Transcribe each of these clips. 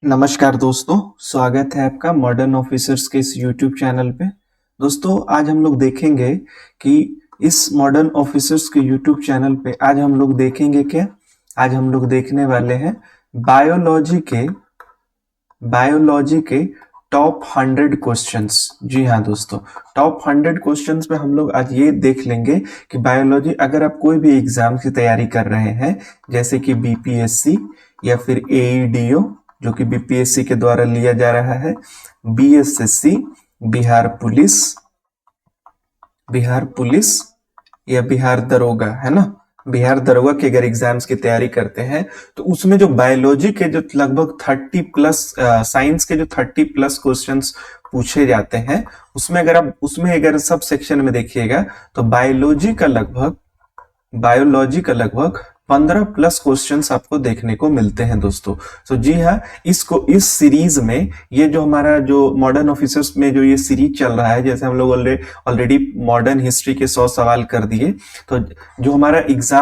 नमस्कार दोस्तों, स्वागत है आपका मॉडर्न ऑफिसर्स के इस यूट्यूब चैनल पे। दोस्तों, आज हम लोग देखेंगे कि इस मॉडर्न ऑफिसर्स के यूट्यूब चैनल पे आज हम लोग देखेंगे क्या। आज हम लोग देखने वाले हैं बायोलॉजी के टॉप 100 क्वेश्चंस। जी हाँ दोस्तों, टॉप 100 क्वेश्चंस पे हम लोग आज ये देख लेंगे कि बायोलॉजी अगर आप कोई भी एग्जाम की तैयारी कर रहे हैं, जैसे कि बीपीएससी या फिर एईडीओ जो कि बीपीएससी के द्वारा लिया जा रहा है, बीएसएससी, बिहार पुलिस या बिहार दरोगा, है ना। बिहार दरोगा के अगर एग्जाम्स की तैयारी करते हैं तो उसमें जो बायोलॉजी के जो लगभग 30 प्लस, साइंस के जो 30 प्लस क्वेश्चंस पूछे जाते हैं, उसमें अगर सब सेक्शन में देखिएगा तो बायोलॉजी का लगभग 15 प्लस क्वेश्चंस आपको देखने को मिलते हैं दोस्तों। तो जी हाँ, इस सीरीज में ये जो हमारा जो मॉडर्न ऑफिसर्स में जो ये सीरीज चल रहा है, जैसे हम लोग ऑलरेडी मॉडर्न हिस्ट्री के 100 सवाल कर दिए, तो जो हमारा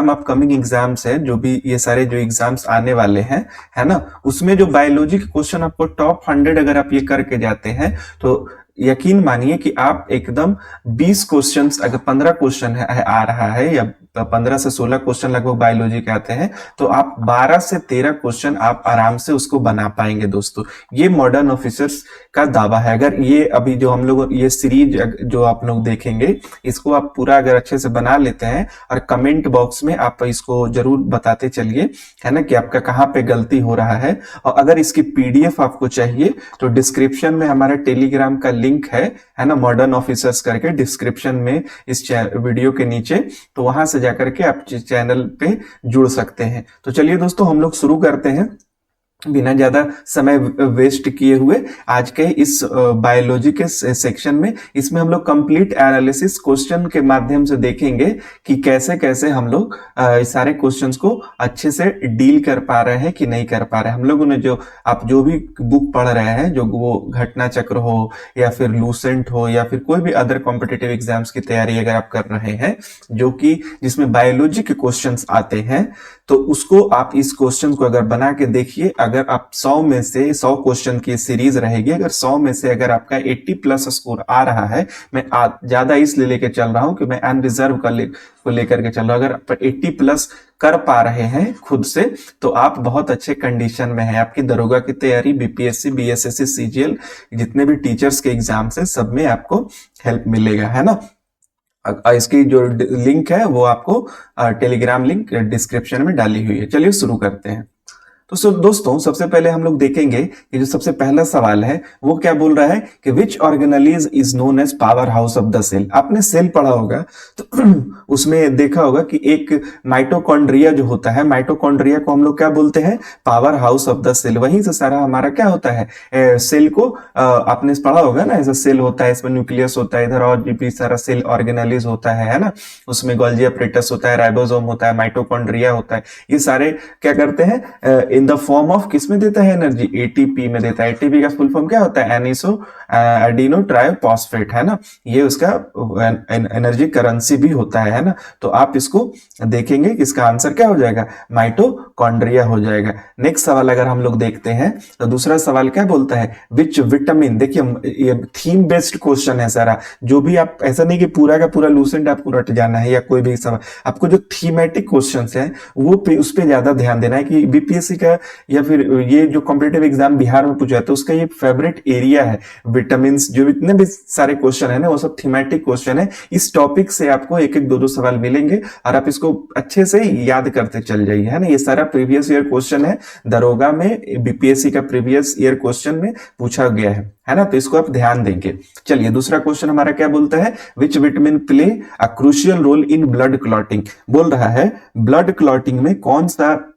अपकमिंग एग्जाम्स है, जो भी ये सारे जो एग्जाम्स आने वाले हैं, है ना, उसमें जो बायोलॉजी के क्वेश्चन आपको टॉप 100 अगर आप ये करके जाते हैं तो यकीन मानिए कि आप एकदम 20 क्वेश्चंस, अगर 15 क्वेश्चन आ रहा है या 15 से 16 क्वेश्चन लगभग बायोलॉजी के आते हैं, तो आप 12 से 13 क्वेश्चन आप आराम से उसको बना पाएंगे दोस्तों। ये मॉडर्न ऑफिसर्स का दावा है। अगर ये अभी जो हम लोग ये सीरीज जो आप लोग देखेंगे, इसको आप पूरा अगर अच्छे से बना लेते हैं और कमेंट बॉक्स में आप इसको जरूर बताते चलिए, है ना, कि आपका कहाँ पे गलती हो रहा है। और अगर इसकी पीडीएफ आपको चाहिए तो डिस्क्रिप्शन में हमारा टेलीग्राम का लिंक है ना, मॉडर्न ऑफिसर्स करके डिस्क्रिप्शन में इस वीडियो के नीचे, तो वहां से जाकर के आप चैनल पे जुड़ सकते हैं। तो चलिए दोस्तों, हम लोग शुरू करते हैं बिना ज्यादा समय वेस्ट किए हुए आज के इस बायोलॉजी के सेक्शन में। इसमें हम लोग कंप्लीट एनालिसिस क्वेश्चन के माध्यम से देखेंगे कि कैसे कैसे हम लोग इस सारे क्वेश्चंस को अच्छे से डील कर पा रहे हैं कि नहीं कर पा रहे हैं। हम लोगों ने आप जो भी बुक पढ़ रहे हैं, जो वो घटना चक्र हो या फिर लूसेंट हो या फिर कोई भी अदर कॉम्पिटिटिव एग्जाम्स की तैयारी अगर आप कर रहे हैं जो कि जिसमें बायोलॉजी के क्वेश्चंस आते हैं, तो उसको आप इस क्वेश्चन को अगर बना के देखिए। अगर आप 100 में से 100 क्वेश्चन की सीरीज रहेगी, अगर 100 में से अगर आपका 80 प्लस स्कोर आ रहा है, मैं ज्यादा इसलिए लेके चल रहा हूं कि मैं अनरिजर्व को लेकर के चल रहा हूं। अगर आप 80 प्लस कर पा रहे हैं खुद से, तो आप बहुत अच्छे कंडीशन में हैं। आपकी दरोगा की तैयारी, बीपीएससी, बीएसएससी, सीजीएल, जितने भी टीचर्स के एग्जाम्स है, सब में आपको हेल्प मिलेगा, है ना। इसकी जो लिंक है वो आपको टेलीग्राम लिंक डिस्क्रिप्शन में डाली हुई है। चलिए शुरू करते हैं। तो दोस्तों, सबसे पहले हम लोग देखेंगे कि जो सबसे पहला सवाल है वो क्या बोल रहा है कि which organelles is known as power house of the cell. आपने सेल पढ़ा होगा तो उसमें देखा होगा कि एक माइटोकॉन्ड्रिया जो होता है, माइटोकॉन्ड्रिया को हम लोग क्या बोलते हैं, power house of the cell. वहीं से सारा हमारा क्या होता है, सेल को आपने पढ़ा होगा ना, ऐसा सेल होता है, इसमें न्यूक्लियस होता है, इधर और भी सारा सेल ऑर्गेनेलिज होता है ना। उसमें गोल्जी एपरेटस होता है, राइबोसोम होता है, माइटोकॉन्ड्रिया होता है। ये सारे क्या करते हैं, इन द फॉर्म ऑफ किस में देता है एनर्जी, एटीपी में देता है। एटीपी का फुल फॉर्म क्या होता है, एडिनो ट्राइफॉस्फेट, है ना। ये उसका एनर्जी करेंसी भी होता है ना। तो आप इसको देखेंगे कि इसका आंसर क्या हो जाएगा, माइटोकॉन्ड्रिया हो जाएगा। नेक्स्ट सवाल अगर हम लोग देखते हैं तो दूसरा सवाल क्या बोलता है, विच विटामिन। देखिए, ये थीम बेस्ड क्वेश्चन है सारा, जो भी आप, ऐसा नहीं कि पूरा का पूरा लूसेंट आपको रट जाना है या कोई भी सवाल। आपको जो थीमेटिक क्वेश्चन है वो उस पर ज्यादा ध्यान देना है कि बीपीएससी का या फिर ये जो कॉम्पिटिटिव एग्जाम बिहार में पूछा जाता है उसका ये फेवरेट एरिया है। विटामिन, जो इतने भी सारे क्वेश्चन है ना, वो सब थीमेटिक क्वेश्चन है। इस टॉपिक से आपको एक एक दो दो सवाल मिलेंगे और आप इसको अच्छे से याद करते चल जाइए, है ना। ये सारा प्रीवियस ईयर क्वेश्चन है, दरोगा में बीपीएससी का प्रीवियस ईयर क्वेश्चन में पूछा गया है ना। तो इसको आप ध्यान देंगे। चलिए, दूसरा क्वेश्चन हमारा क्या बोलता है, which vitamin play a crucial role in blood clotting. बोल रहा है ब्लड क्लॉटिंग में कौन सा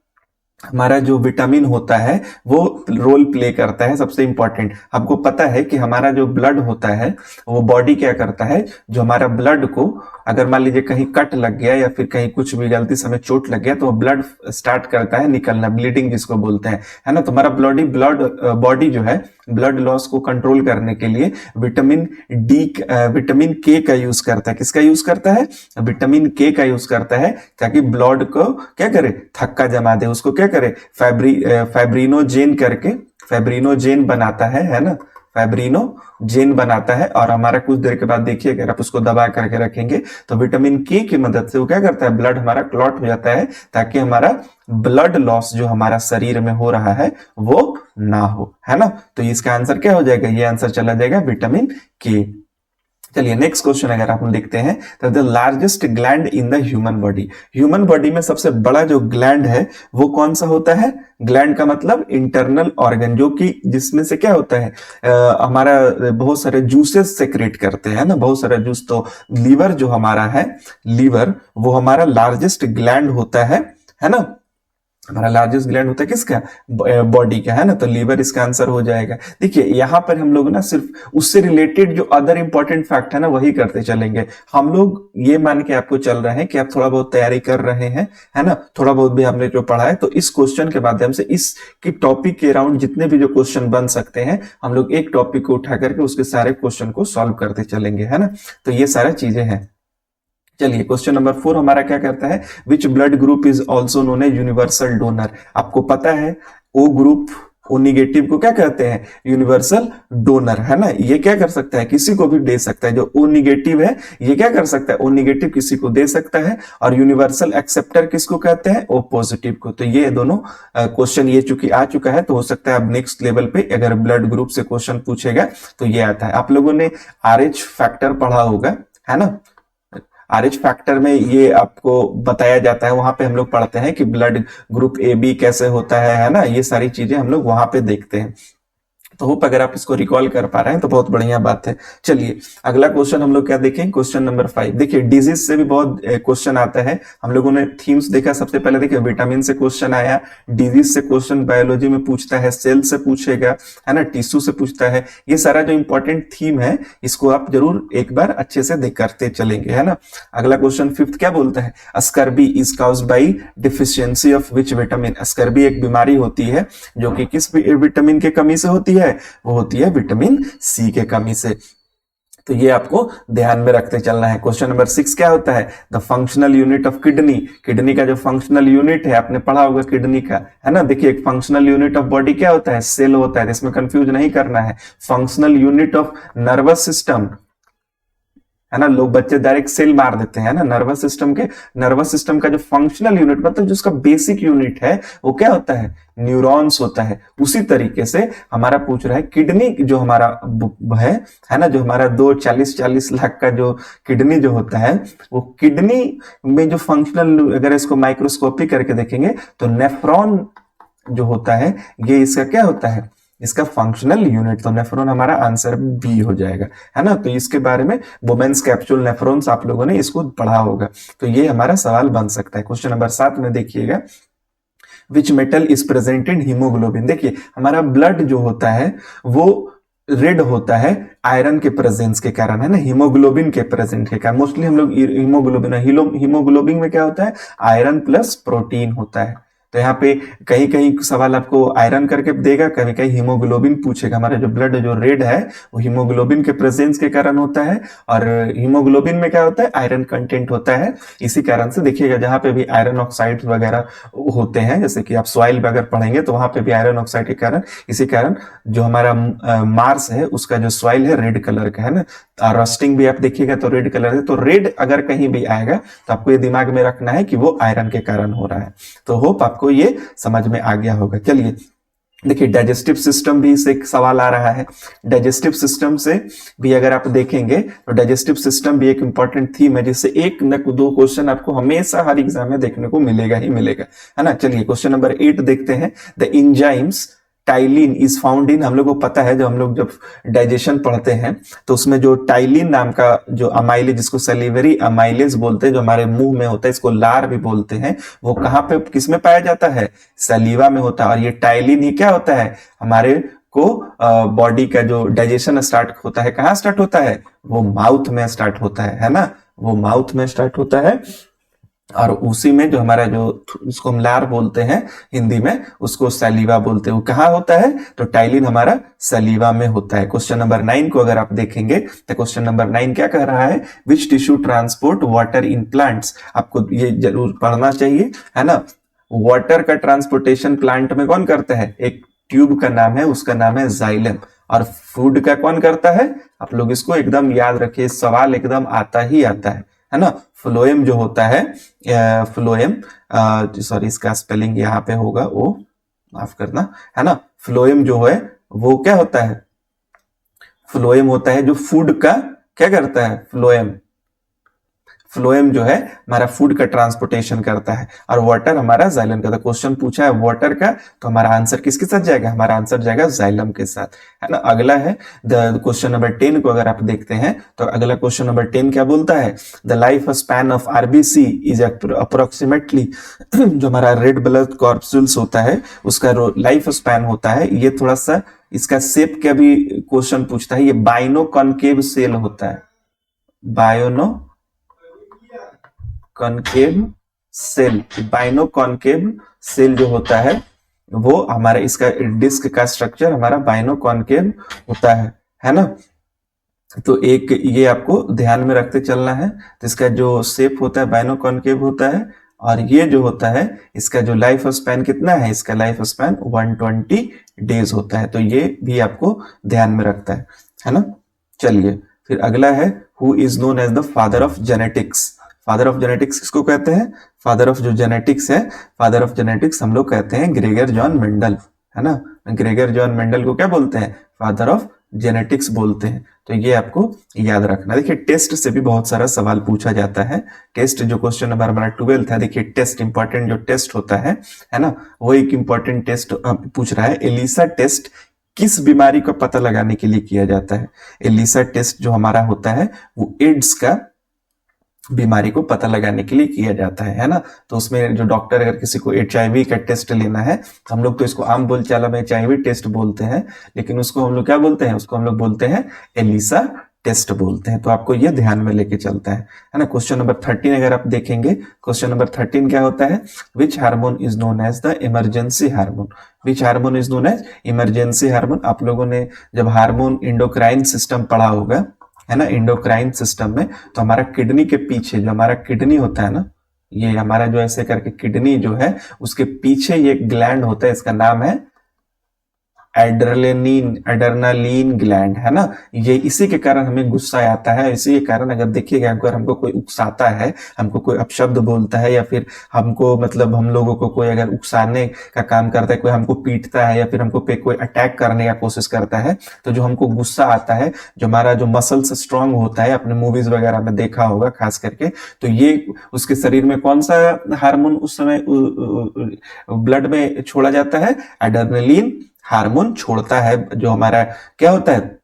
हमारा जो विटामिन होता है वो रोल प्ले करता है। सबसे इंपॉर्टेंट, आपको पता है कि हमारा जो ब्लड होता है वो बॉडी क्या करता है, जो हमारा ब्लड को, अगर मान लीजिए कहीं कट लग गया या फिर कहीं कुछ भी गलती से हमें चोट लग गया, तो ब्लड स्टार्ट करता है निकलना, ब्लीडिंग जिसको बोलते हैं, है ना। तो हमारा बॉडी जो है ब्लड लॉस को कंट्रोल करने के लिए विटामिन के का यूज करता है। किसका यूज करता है, विटामिन के का यूज करता है, ताकि ब्लड को क्या करे, थक्का जमा दे, उसको क्या करे, फाइब्रिनोजेन करके फैब्रिनोजेन बनाता है ना, फैब्रिनोजेन बनाता है। और हमारा कुछ देर के बाद देखिए अगर आप उसको दबा करके रखेंगे तो विटामिन के की मदद से वो क्या करता है, ब्लड हमारा क्लॉट हो जाता है, ताकि हमारा ब्लड लॉस जो हमारा शरीर में हो रहा है वो ना हो, है ना। तो इसका आंसर क्या हो जाएगा, ये आंसर चला जाएगा विटामिन के। चलिए नेक्स्ट क्वेश्चन अगर आप हम देखते हैं तो the largest gland in the human body, human body में सबसे बड़ा जो ग्लैंड है वो कौन सा होता है, ग्लैंड का मतलब इंटरनल ऑर्गन, जो कि जिसमें से क्या होता है हमारा बहुत सारे जूसेस सेक्रेट करते हैं ना, बहुत सारा जूस। तो लीवर जो हमारा है, लीवर वो हमारा लार्जेस्ट ग्लैंड होता है ना, हमारा लार्जेस्ट ग्लैंड होता है किसका, बॉडी का, है ना। तो लीवर इसका आंसर हो जाएगा। देखिए यहां पर हम लोग ना सिर्फ उससे रिलेटेड जो अदर इंपॉर्टेंट फैक्ट है ना वही करते चलेंगे। हम लोग ये मान के आपको चल रहे हैं कि आप थोड़ा बहुत तैयारी कर रहे हैं, है ना, थोड़ा बहुत भी हमने जो पढ़ा है, तो इस क्वेश्चन के माध्यम से इसकी टॉपिक के अराउंड जितने भी जो क्वेश्चन बन सकते हैं हम लोग एक टॉपिक को उठा करके उसके सारे क्वेश्चन को सॉल्व करते चलेंगे, है ना। तो ये सारा चीजें हैं। चलिए क्वेश्चन नंबर 4 हमारा क्या करता है, which blood group is also known as universal donor. आपको पता है ओ ग्रुप, ओ निगेटिव को क्या कहते हैं, यूनिवर्सल डोनर, है ना। ये क्या कर सकता है, किसी को भी दे सकता है। जो ओ निगेटिव है ये क्या कर सकता है, ओ निगेटिव किसी को दे सकता है। और यूनिवर्सल एक्सेप्टर किसको कहते हैं, ओ पॉजिटिव को। तो ये दोनों क्वेश्चन ये चूंकि आ चुका है तो हो सकता है अब नेक्स्ट लेवल पे अगर ब्लड ग्रुप से क्वेश्चन पूछेगा तो ये आता है। आप लोगों ने RH फैक्टर पढ़ा होगा, है ना। RH फैक्टर में ये आपको बताया जाता है, वहां पे हम लोग पढ़ते हैं कि ब्लड ग्रुप AB कैसे होता है ना, ये सारी चीजें हम लोग वहां पे देखते हैं। तो होप अगर आप इसको रिकॉल कर पा रहे हैं तो बहुत बढ़िया बात है। चलिए अगला क्वेश्चन हम लोग क्या देखें, क्वेश्चन नंबर 5। देखिए डिजीज से भी बहुत क्वेश्चन आता है। हम लोगों ने थीम्स देखा, सबसे पहले देखिए विटामिन से क्वेश्चन आया, डिजीज से क्वेश्चन बायोलॉजी में पूछता है, सेल से पूछेगा, है ना, टिश्यू से पूछता है। ये सारा जो इंपॉर्टेंट थीम है इसको आप जरूर एक बार अच्छे से देख करते चलेंगे, है ना। अगला क्वेश्चन 5 क्या बोलता है, scurvy is caused bye deficiency of which vitamin. Scurvy एक बीमारी होती है जो कि किस विटामिन की कमी से होती है, वो होती है विटामिन सी के कमी से। तो ये आपको ध्यान में रखते चलना है। क्वेश्चन नंबर 6 क्या होता है, the functional unit of kidney. Kidney का जो फंक्शनल यूनिट है आपने पढ़ा होगा किडनी का, है ना। देखिए एक फंक्शनल यूनिट ऑफ बॉडी क्या होता है, सेल होता है, इसमें कंफ्यूज नहीं करना है। Functional unit of nervous system, है ना, लोग बच्चे डायरेक्ट सेल मार देते हैं ना। नर्वस सिस्टम का जो फंक्शनल यूनिट मतलब जो उसका बेसिक यूनिट है वो क्या होता है, न्यूरॉन्स होता है। उसी तरीके से हमारा पूछ रहा है किडनी जो हमारा है ना, जो हमारा 40 लाख का जो किडनी जो होता है, वो किडनी में जो फंक्शनल, अगर इसको माइक्रोस्कोपी करके देखेंगे तो नेफ्रॉन जो होता है ये इसका क्या होता है, इसका फंक्शनल यूनिट। तो नेफ्रॉन हमारा आंसर बी हो जाएगा, है ना। तो इसके बारे में वुमेन्स कैप्सूल नेफ्रॉन्स आप लोगों ने इसको पढ़ा होगा, तो ये हमारा सवाल बन सकता है। क्वेश्चन नंबर 7 में देखिएगा, विच metal is present in haemoglobin. देखिए हमारा ब्लड जो होता है वो रेड होता है आयरन के प्रेजेंस के कारण, है ना, हीमोग्लोबिन के प्रेजेंट के कारण। मोस्टली हम लोग हीमोग्लोबिन में क्या होता है, आयरन प्लस प्रोटीन होता है। तो यहाँ पे कहीं कहीं सवाल आपको आयरन करके देगा, कहीं कहीं हीमोग्लोबिन पूछेगा। हमारा जो ब्लड जो रेड है वो हीमोग्लोबिन के प्रेजेंस के कारण होता है, और हीमोग्लोबिन में क्या होता है, आयरन कंटेंट होता है। इसी कारण से देखिएगा जहां पे भी आयरन ऑक्साइड वगैरह होते हैं, जैसे कि आप सॉइल में अगर पढ़ेंगे तो वहां पे भी आयरन ऑक्साइड के कारण, इसी कारण जो हमारा मार्स है उसका जो सॉइल है रेड कलर का, है ना। रस्टिंग भी आप देखिएगा तो रेड कलर है। तो रेड अगर कहीं भी आएगा तो आपको ये दिमाग में रखना है कि वो आयरन के कारण हो रहा है। तो होप आपको ये समझ में आ गया होगा। चलिए देखिए डाइजेस्टिव सिस्टम भी से एक सवाल आ रहा है। डाइजेस्टिव सिस्टम से भी अगर आप देखेंगे तो डाइजेस्टिव सिस्टम भी एक इंपॉर्टेंट थीम है, जिससे एक न दो क्वेश्चन आपको हमेशा हर एग्जाम में देखने को मिलेगा ही मिलेगा, है ना। चलिए क्वेश्चन नंबर 8 देखते हैं, the enzymes ptyalin is found in. हम लोग को पता है जब डाइजेशन पढ़ते हैं तो उसमें जो टाइलिन नाम का जो अमाइलेज, जिसको सलीवरी अमाइलेज बोलते हैं, जो हमारे मुंह में होता है, इसको लार भी बोलते हैं, वो कहाँ पे किस में पाया जाता है, सलीवा में होता है। और ये टाइलिन ही क्या होता है, हमारे को बॉडी का जो डाइजेशन स्टार्ट होता है, कहाँ स्टार्ट होता है, वो माउथ में स्टार्ट होता है ना, वो माउथ में स्टार्ट होता है। और उसी में जो हमारा जो उसको हम लार बोलते हैं हिंदी में, उसको सलीवा बोलते हैं। वो कहाँ होता है, तो टाइलिन हमारा सलीवा में होता है। क्वेश्चन नंबर 9 को अगर आप देखेंगे तो क्वेश्चन नंबर 9 क्या कह रहा है, which tissue transport water in plants. आपको ये जरूर पढ़ना चाहिए, है ना। वाटर का ट्रांसपोर्टेशन प्लांट में कौन करता है, एक ट्यूब का नाम है उसका नाम है जाइलम। और फूड का कौन करता है, आप लोग इसको एकदम याद रखिए, सवाल एकदम आता ही आता है ना। फ्लोएम जो होता है, फ्लोएम, सॉरी इसका स्पेलिंग यहाँ पे होगा, वो माफ करना, है ना। फ्लोएम जो है वो क्या होता है, फ्लोएम होता है जो फूड का क्या करता है, फ्लोएम, फ्लोएम जो है हमारा फूड का ट्रांसपोर्टेशन करता है, और वाटर हमारा जाइलम का। तो क्वेश्चन पूछा है वाटर का, तो हमारा आंसर किसके साथ जाएगा, हमारा आंसर जाएगा जाइलम के साथ, है ना। अगला है क्वेश्चन नंबर 10 को अगर आप देखते हैं तो अगला क्वेश्चन नंबर 10 क्या बोलता है, the life span of RBC is approximately जो हमारा रेड ब्लड कॉर्पसूल्स होता है उसका लाइफ स्पैन होता है, ये थोड़ा सा इसका शेप का भी क्वेश्चन पूछता है, ये बाइनो कॉनकेव सेल होता है, बायोनो कॉनकेव सेल, बाइनो कॉनकेव सेल जो होता है वो हमारा, इसका डिस्क का स्ट्रक्चर हमारा बाइनो कॉनकेव होता है ना। तो एक ये आपको ध्यान में रखते चलना है, तो इसका जो शेप होता है बाइनो कॉनकेव होता है, और ये जो होता है इसका जो लाइफ स्पैन कितना है, इसका लाइफ स्पैन 120 डेज होता है, तो ये भी आपको ध्यान में रखता है ना। चलिए फिर अगला है, who is known as the father of genetics. Father of genetics किसको कहते हैं, फादर ऑफ जो जेनेटिक्स है, फादर ऑफ जेनेटिक्स हम लोग कहते हैं ग्रेगर जॉन मेंडल, है ना। ग्रेगर जॉन मेंडल को क्या बोलते हैं, फादर ऑफ जेनेटिक्स बोलते हैं। तो ये आपको याद रखना। देखिए टेस्ट से भी बहुत सारा सवाल पूछा जाता है, टेस्ट जो क्वेश्चन नंबर हमारा 12 था, देखिए टेस्ट इंपॉर्टेंट जो टेस्ट होता है ना, वो एक इंपॉर्टेंट टेस्ट पूछ रहा है, एलिसा टेस्ट किस बीमारी का पता लगाने के लिए किया जाता है। एलिसा टेस्ट जो हमारा होता है वो एड्स का बीमारी को पता लगाने के लिए किया जाता है ना। तो उसमें जो डॉक्टर अगर किसी को HIV का टेस्ट लेना है, तो हम लोग तो इसको आम बोलचाल में HIV टेस्ट बोलते हैं, लेकिन उसको हम लोग क्या बोलते हैं, उसको हम लोग बोलते हैं एलिसा टेस्ट बोलते हैं। तो आपको ये ध्यान में लेके चलता है ना। क्वेश्चन नंबर 13 अगर आप देखेंगे, क्वेश्चन नंबर 13 क्या होता है, which hormone is known as the emergency hormone. Which hormone is known as emergency hormone. आप लोगों ने जब हार्मोन इंडोक्राइन सिस्टम पढ़ा होगा, है ना, इंडोक्राइन सिस्टम में, तो हमारा किडनी के पीछे जो हमारा किडनी होता है ना, ये हमारा जो ऐसे करके किडनी जो है उसके पीछे ये ग्लैंड होता है, इसका नाम है एड्रेनालिन ग्लैंड, है ना। ये इसी के कारण हमें गुस्सा आता है, इसी के कारण अगर देखिएगा अगर हमको कोई उकसाता है, हमको कोई अपशब्द बोलता है, या फिर हमको मतलब हम लोगों को कोई अगर उकसाने का काम करता है, कोई हमको पीटता है या फिर हमको पे कोई अटैक करने का कोशिश करता है, तो जो हमको गुस्सा आता है, जो हमारा जो मसल्स स्ट्रांग होता है, अपने मूवीज वगैरह में देखा होगा खास करके, तो ये उसके शरीर में कौन सा हार्मोन उस समय ब्लड में छोड़ा जाता है, एड्रेनालिन हार्मोन छोड़ता है। जो हमारा क्या होता है,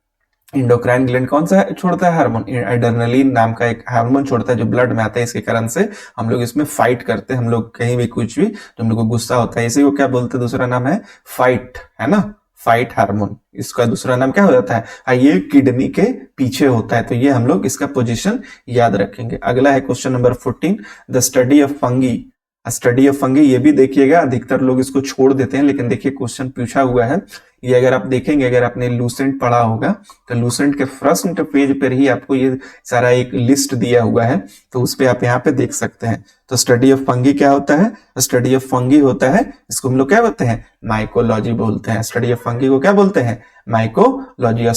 इंडोक्राइन ग्लैंड कौन सा छोड़ता है हार्मोन, एड्रेनालिन नाम का एक हार्मोन छोड़ता है जो ब्लड में आता है। इसके कारण से हम लोग इसमें फाइट करते हैं, हम लोग कहीं भी कुछ भी जो हम लोग को गुस्सा होता है, इसी को क्या बोलते हैं, दूसरा नाम है फाइट, है ना, फाइट हार्मोन। इसका दूसरा नाम क्या हो जाता है, ये किडनी के पीछे होता है। तो ये हम लोग इसका पोजीशन याद रखेंगे। अगला है question number 14, the study of fungi. Study of fungi, ये भी देखिएगा, अधिकतर लोग इसको छोड़ देते हैं, लेकिन देखिए क्वेश्चन पूछा हुआ है। ये अगर आप देखेंगे, अगर आपने लूसेंट पढ़ा होगा, तो लूसेंट के फ्रंट पेज पर ही आपको ये सारा एक लिस्ट दिया हुआ है, तो उस पे आप यहाँ पे देख सकते हैं। तो स्टडी ऑफ फंगी क्या होता है, स्टडी ऑफ फंगी होता है, इसको हम लोग क्या बोलते हैं, माइकोलॉजी बोलते हैं। स्टडी ऑफ फंगी को क्या बोलते हैं, माइकोलॉजी। और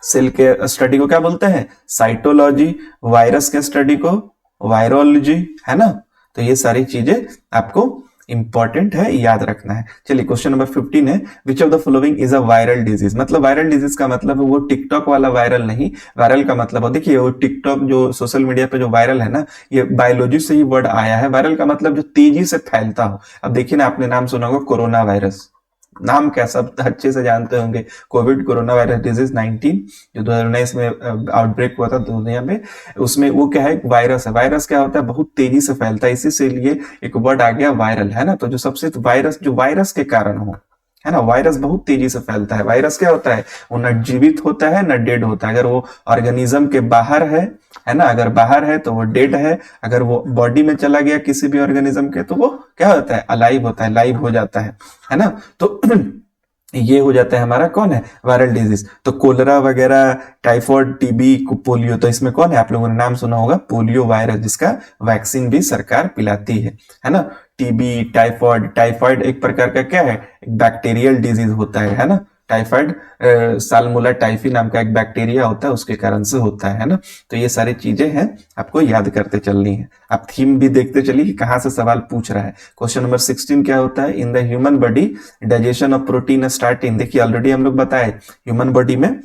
सेल के स्टडी को क्या बोलते हैं, साइटोलॉजी। वायरस के स्टडी को वायरोलॉजी, है ना। तो ये सारी चीजें आपको इंपॉर्टेंट है, याद रखना है। चलिए क्वेश्चन नंबर 15 है, which of the following is a viral disease. मतलब वायरल डिजीज का मतलब है वो टिकटॉक वाला वायरल नहीं, वायरल का मतलब हो, देखिए वो टिकटॉक जो सोशल मीडिया पे जो वायरल है ना, ये बायोलॉजी से ही वर्ड आया है। वायरल का मतलब जो तेजी से फैलता हो। अब देखिए ना, आपने नाम सुना होगा कोरोना वायरस, नाम क्या सब अच्छे से जानते होंगे, कोविड कोरोना वायरस डिजीज 19 जो 2019 में आउटब्रेक हुआ था दुनिया में, उसमें वो क्या है, वायरस है। वायरस क्या होता है, बहुत तेजी से फैलता है, इसी से लिए एक वर्ड आ गया वायरल, है ना। तो जो सबसे वायरस जो वायरस के कारण हो, है ना, वायरस बहुत तेजी से फैलता है। वायरस क्या होता है, वो न जीवित होता है न डेड होता है। अगर वो ऑर्गेनिज्म के बाहर है ना, अगर बाहर है तो वो डेड है, अगर वो बॉडी में चला गया किसी भी ऑर्गेनिज्म के, तो वो क्या होता है, अलाइव होता है, लाइव हो जाता है ना। तो ये हो जाता है हमारा कौन है, वायरल डिजीज। तो कोलरा वगैरह, टाइफॉइड, टीबी, पोलियो, तो इसमें कौन है, आप लोगों ने नाम सुना होगा पोलियो वायरस, जिसका वैक्सीन भी सरकार पिलाती है ना। TB, typhoid. टाइफॉइड एक प्रकार का क्या है, एक बैक्टीरियल डिजीज होता है ना। टाइफाइड साल्मोनेला टाइफी नाम का एक बैक्टीरिया होता है, उसके कारण से होता है ना। तो ये सारी चीजें हैं, आपको याद करते चलनी है। आप थीम भी देखते चलिए कि कहां से सवाल पूछ रहा है। क्वेश्चन नंबर 16 क्या होता है, इन the human body digestion of protein starting. देखिए ऑलरेडी हम लोग बताए ह्यूमन बॉडी में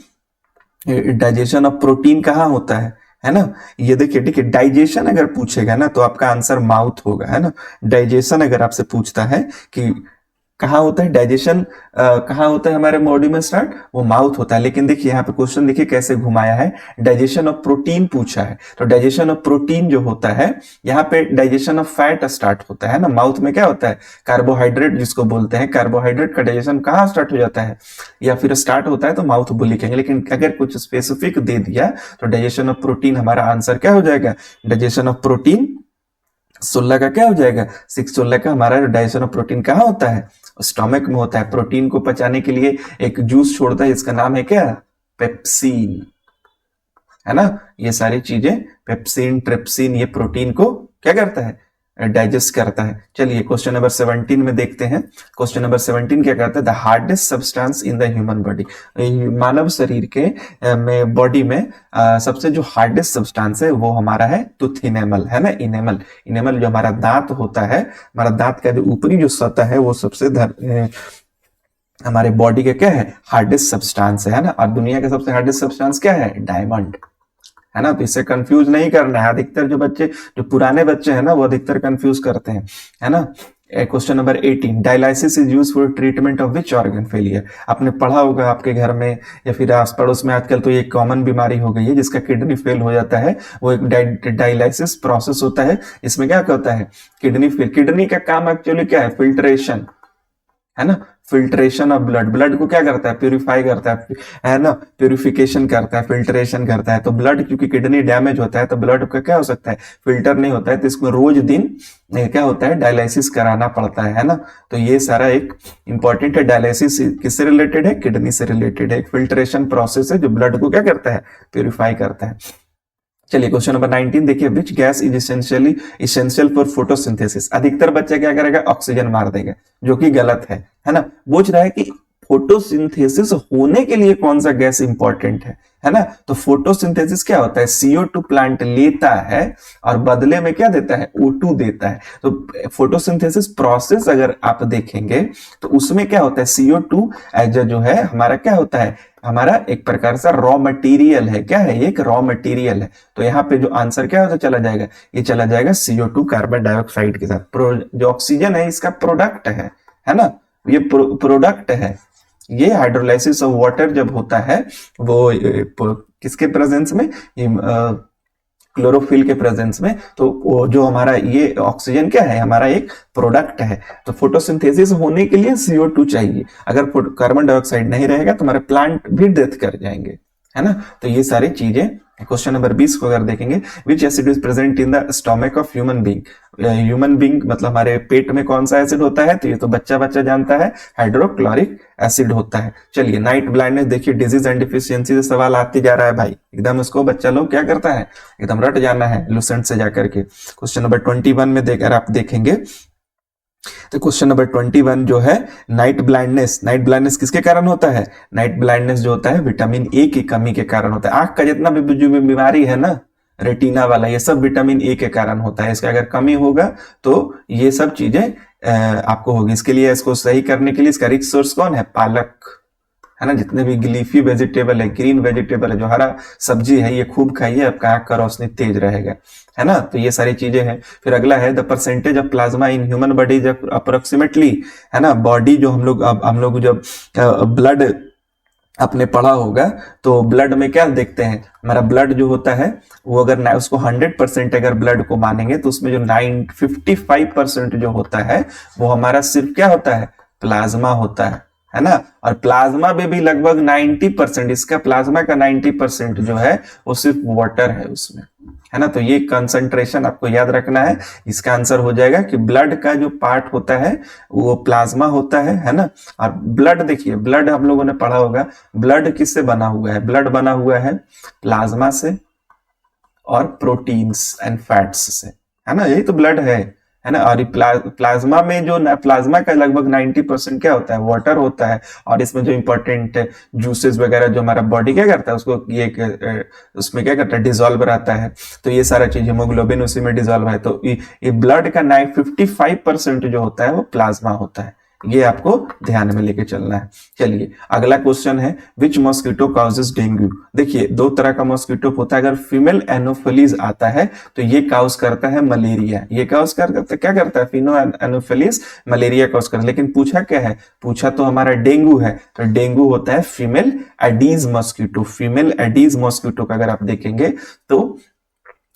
डाइजेशन ऑफ प्रोटीन कहाँ होता है ना। ये देखिए, ठीक है, डाइजेशन अगर पूछेगा ना तो आपका आंसर माउथ होगा, है ना। डाइजेशन अगर आपसे पूछता है कि कहाँ होता है डाइजेशन, कहाँ होता है हमारे बॉडी में स्टार्ट, वो माउथ होता है। लेकिन देखिए यहाँ पे क्वेश्चन देखिए कैसे घुमाया है, डाइजेशन ऑफ प्रोटीन पूछा है। तो डाइजेशन ऑफ प्रोटीन जो होता है, यहाँ पे डाइजेशन ऑफ फैट स्टार्ट होता है ना। माउथ में क्या होता है, कार्बोहाइड्रेट जिसको बोलते हैं, कार्बोहाइड्रेट का डाइजेशन कहाँ स्टार्ट हो जाता है, या फिर स्टार्ट होता है तो माउथ बोल लिखेंगे। लेकिन अगर कुछ स्पेसिफिक दे दिया तो डाइजेशन ऑफ प्रोटीन हमारा आंसर क्या हो जाएगा, डाइजेशन ऑफ प्रोटीन 16 का क्या हो जाएगा, 6 का हमारा डाइजेशन ऑफ प्रोटीन कहाँ होता है, स्टोमक में होता है। प्रोटीन को पचाने के लिए एक जूस छोड़ता है, इसका नाम है क्या, पेप्सिन, है ना। ये सारी चीजें पेप्सिन, ट्रिप्सिन, ये प्रोटीन को क्या करता है, डाइजेस्ट करता है। चलिए क्वेश्चन नंबर 17 में देखते हैं। क्वेश्चन नंबर 17 क्या कहता है, the hardest substance in the human body. मानव शरीर के में बॉडी में सबसे जो हार्डेस्ट सब्सटेंस है वो हमारा है टूथ इनेमल, है ना। इनेमल, इनेमल जो हमारा दांत होता है, हमारा दांत का जो ऊपरी जो सतह है वो सबसे हमारे बॉडी के क्या है, हार्डेस्ट सब्सटेंस है ना। और दुनिया का सबसे हार्डेस्ट सब्सटेंस क्या है, डायमंड, है ना। तो इससे कंफ्यूज नहीं करना है। अधिकतर जो बच्चे, जो पुराने बच्चे हैं ना, वो अधिकतर कंफ्यूज करते हैं, है ना। Question number 18, dialysis is use for treatment of which organ failure. आपने पढ़ा होगा आपके घर में या फिर आस पड़ोस में, आजकल तो ये कॉमन बीमारी हो गई है जिसका किडनी फेल हो जाता है, वो एक डायलिसिस प्रोसेस होता है। इसमें क्या होता है, किडनी फेल, किडनी का काम एक्चुअली क्या है, फिल्ट्रेशन, है ना। फिल्ट्रेशन ऑफ ब्लड, ब्लड को क्या करता है, प्यूरिफाई करता है ना, प्यूरिफिकेशन करता है, फिल्ट्रेशन करता है। तो ब्लड, क्योंकि किडनी डैमेज होता है तो ब्लड का क्या हो सकता है, फिल्टर नहीं होता है, तो इसको रोज दिन क्या होता है, डायलिसिस कराना पड़ता है ना। तो ये सारा एक इंपॉर्टेंट है। डायलिसिस किससे रिलेटेड है, किडनी से रिलेटेड है। एक फिल्ट्रेशन प्रोसेस है जो ब्लड को क्या करता है, प्यूरिफाई करता है। चलिए क्वेश्चन नंबर 19 देखिए, विच gas is essential for photosynthesis. अधिकतर बच्चा क्या करेगा, ऑक्सीजन मार देगा, जो कि गलत है ना। पूछ रहा है कि फोटोसिंथेसिस होने के लिए कौन सा गैस इंपॉर्टेंट है ना। तो फोटोसिंथेसिस क्या होता है, CO2 प्लांट लेता है और बदले में क्या देता है, O2 देता है। तो फोटोसिंथेसिस प्रोसेस अगर आप देखेंगे तो उसमें क्या होता है, CO2 एज जो है हमारा क्या होता है, हमारा एक प्रकार से रॉ मटेरियल है। क्या है, ये एक रॉ मटेरियल है। तो यहाँ पे जो आंसर क्या होता चला जाएगा, ये चला जाएगा CO2 कार्बन डाइऑक्साइड के साथ। जो ऑक्सीजन है इसका प्रोडक्ट है ना, ये प्रोडक्ट है। ये हाइड्रोलाइसिस ऑफ वाटर जब होता है वो किसके प्रेजेंस में, क्लोरोफिल के प्रेजेंस में, तो जो हमारा ये ऑक्सीजन क्या है, हमारा एक प्रोडक्ट है। तो फोटोसिंथेसिस होने के लिए CO2 चाहिए। अगर कार्बन डाइऑक्साइड नहीं रहेगा तो हमारे प्लांट भी डेथ कर जाएंगे, है ना। तो ये सारी चीजें। क्वेश्चन नंबर 20 को अगर देखेंगे, विच acid is present in the stomach of human being. Human being मतलब हमारे पेट में कौन सा एसिड होता है, तो ये तो बच्चा जानता है, हाइड्रोक्लोरिक एसिड होता है। चलिए नाइट ब्लाइंडनेस देखिए, डिजीज एंड डिफिशियंसी से सवाल आते जा रहा है भाई, एकदम इसको बच्चा लोग क्या करता है, एकदम रट जाना है लुसेंट से जाकर के। क्वेश्चन नंबर 21 में देकर आप देखेंगे तो क्वेश्चन नंबर 21 जो है, नाइट ब्लाइंडनेस किसके कारण होता है, नाइट ब्लाइंडनेस जो होता है विटामिन ए की कमी के कारण होता है। आंख का जितना भी जो बीमारी है ना, रेटिना वाला, ये सब विटामिन ए के कारण होता है। इसका अगर कमी होगा तो ये सब चीजें आपको होगी। इसके लिए, इसको सही करने के लिए इसका रिच सोर्स कौन है, पालक, है ना। जितने भी लीफी वेजिटेबल है, ग्रीन वेजिटेबल है, जो हरा सब्जी है, ये खूब खाइए, आपका आंख का रोशनी तेज रहेगा, है ना। तो ये सारी चीजें हैं। फिर अगला है, the percentage of plasma in human body approximately, है ना। बॉडी जो हम लोग जब ब्लड आपने पढ़ा होगा तो ब्लड में क्या देखते हैं, हमारा ब्लड जो होता है वो अगर उसको 100% अगर ब्लड को मानेंगे तो उसमें जो 55% जो होता है वो हमारा सिर्फ क्या होता है, प्लाज्मा होता है ना। और प्लाज्मा में भी लगभग 90%, इसका प्लाज्मा का 90% जो है वो सिर्फ वाटर है उसमें, है ना। तो ये कंसंट्रेशन आपको याद रखना है। इसका आंसर हो जाएगा कि ब्लड का जो पार्ट होता है वो प्लाज्मा होता है ना। और ब्लड देखिए, ब्लड हम लोगों ने पढ़ा होगा, ब्लड किससे बना हुआ है, ब्लड बना हुआ है प्लाज्मा से और प्रोटीन्स एंड फैट्स से, है ना। यही तो ब्लड है है ना। और प्लाज्मा में जो प्लाज्मा का लगभग 90% क्या होता है, वाटर होता है। और इसमें जो इंपॉर्टेंट जूसेस वगैरह जो हमारा बॉडी क्या करता है उसको उसमें क्या करता है, डिजोल्व रहता है। तो ये सारा चीज, हीमोग्लोबिन उसी में डिजोल्व है। तो ये ब्लड का 55% जो होता है वो प्लाज्मा होता है। ये आपको ध्यान में लेके चलना है। चलिए अगला क्वेश्चन है, विच मॉस्किटो कॉजेज डेंगू। देखिए दो तरह का मॉस्किटो होता है। अगर फीमेल एनोफिलीज आता है तो ये काउज करता है मलेरिया। ये काउज करता क्या करता है, फिनो एनोफिलीज मलेरिया काउज करता है। लेकिन पूछा क्या है, पूछा तो हमारा डेंगू है। तो डेंगू होता है female aedes mosquito. Female aedes mosquito का अगर आप देखेंगे तो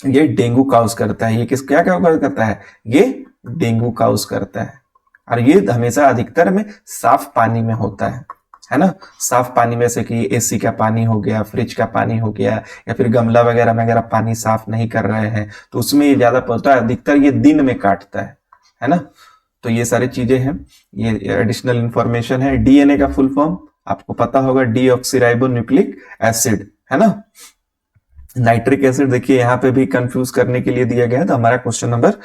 ये डेंगू काउज करता है। ये क्या काउज करता है, ये डेंगू काउज करता है। और ये हमेशा अधिकतर में साफ पानी में होता है ना। साफ पानी में से कि एसी का पानी हो गया, फ्रिज का पानी हो गया, या फिर गमला वगैरह में अगर आप पानी साफ नहीं कर रहे हैं तो उसमें ये ज्यादा पहुंचता है। अधिकतर ये दिन में काटता है ना। तो ये सारी चीजें हैं, ये एडिशनल इंफॉर्मेशन है। डीएनए का फुल फॉर्म आपको पता होगा, डीऑक्सीराइबोन्यूक्लिक एसिड, है ना। नाइट्रिक एसिड देखिए यहाँ पे भी कंफ्यूज करने के लिए दिया गया है। तो हमारा क्वेश्चन नंबर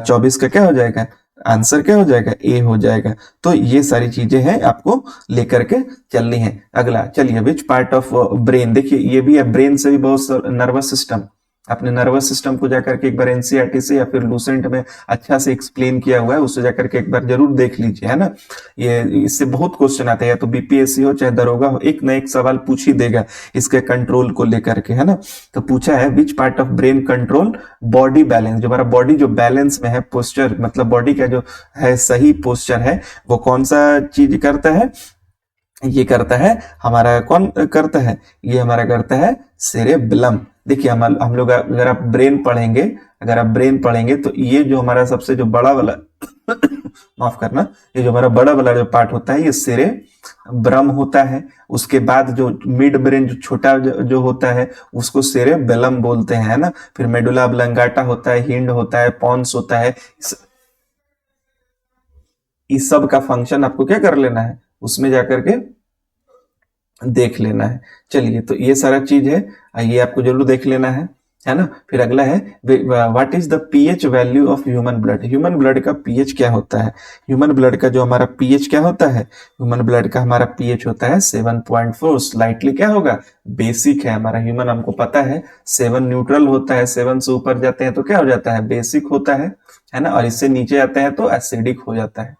24 का क्या हो जाएगा, आंसर क्या हो जाएगा, ए हो जाएगा। तो ये सारी चीजें हैं आपको लेकर के चलनी है। अगला चलिए, विच पार्ट ऑफ ब्रेन। देखिए ये भी है, ब्रेन से भी बहुत, नर्वस सिस्टम, अपने नर्वस सिस्टम को जाकर के एक बार एनसीईआरटी से या फिर लूसेंट में अच्छा से एक्सप्लेन किया हुआ है, उससे जाकर के एक बार जरूर देख लीजिए, है ना। ये इससे बहुत क्वेश्चन आते हैं, या तो बीपीएससी हो चाहे दरोगा हो, एक ना एक सवाल पूछ ही देगा इसके कंट्रोल को लेकर के, है ना। तो पूछा है विच part of brain control body balance. जो हमारा बॉडी जो बैलेंस में है, पोस्चर मतलब बॉडी का जो है सही पोस्चर है, वो कौन सा चीज करता है, ये करता है हमारा, कौन करता है, ये हमारा करता है सेरेबेलम। देखिए हम लोग अगर आप ब्रेन पढ़ेंगे, अगर आप ब्रेन पढ़ेंगे तो ये जो हमारा सबसे जो बड़ा वाला माफ करना, ये जो हमारा बड़ा वाला जो पार्ट होता है ये सेरेब्रम होता है। उसके बाद जो मिड ब्रेन जो छोटा जो होता है उसको सेरेबेलम बोलते हैं, है ना। फिर मेडुला ऑब्लंगाटा होता है, हिंड होता है, पॉन्स होता है। इस सब का फंक्शन आपको क्या कर लेना है, उसमें जाकर के देख लेना है। चलिए तो ये सारा चीज है, ये आपको जरूर देख लेना है ना। फिर अगला है, what is the pH value of human blood. Human blood का पीएच क्या होता है, ह्यूमन ब्लड का जो हमारा पीएच क्या होता है, ह्यूमन ब्लड का हमारा पीएच होता है 7.4। स्लाइटली क्या होगा, बेसिक है हमारा ह्यूमन, हमको पता है। 7 न्यूट्रल होता है, 7 से ऊपर जाते हैं तो क्या हो जाता है, बेसिक होता है ना। और इससे नीचे आते हैं तो एसिडिक हो जाता है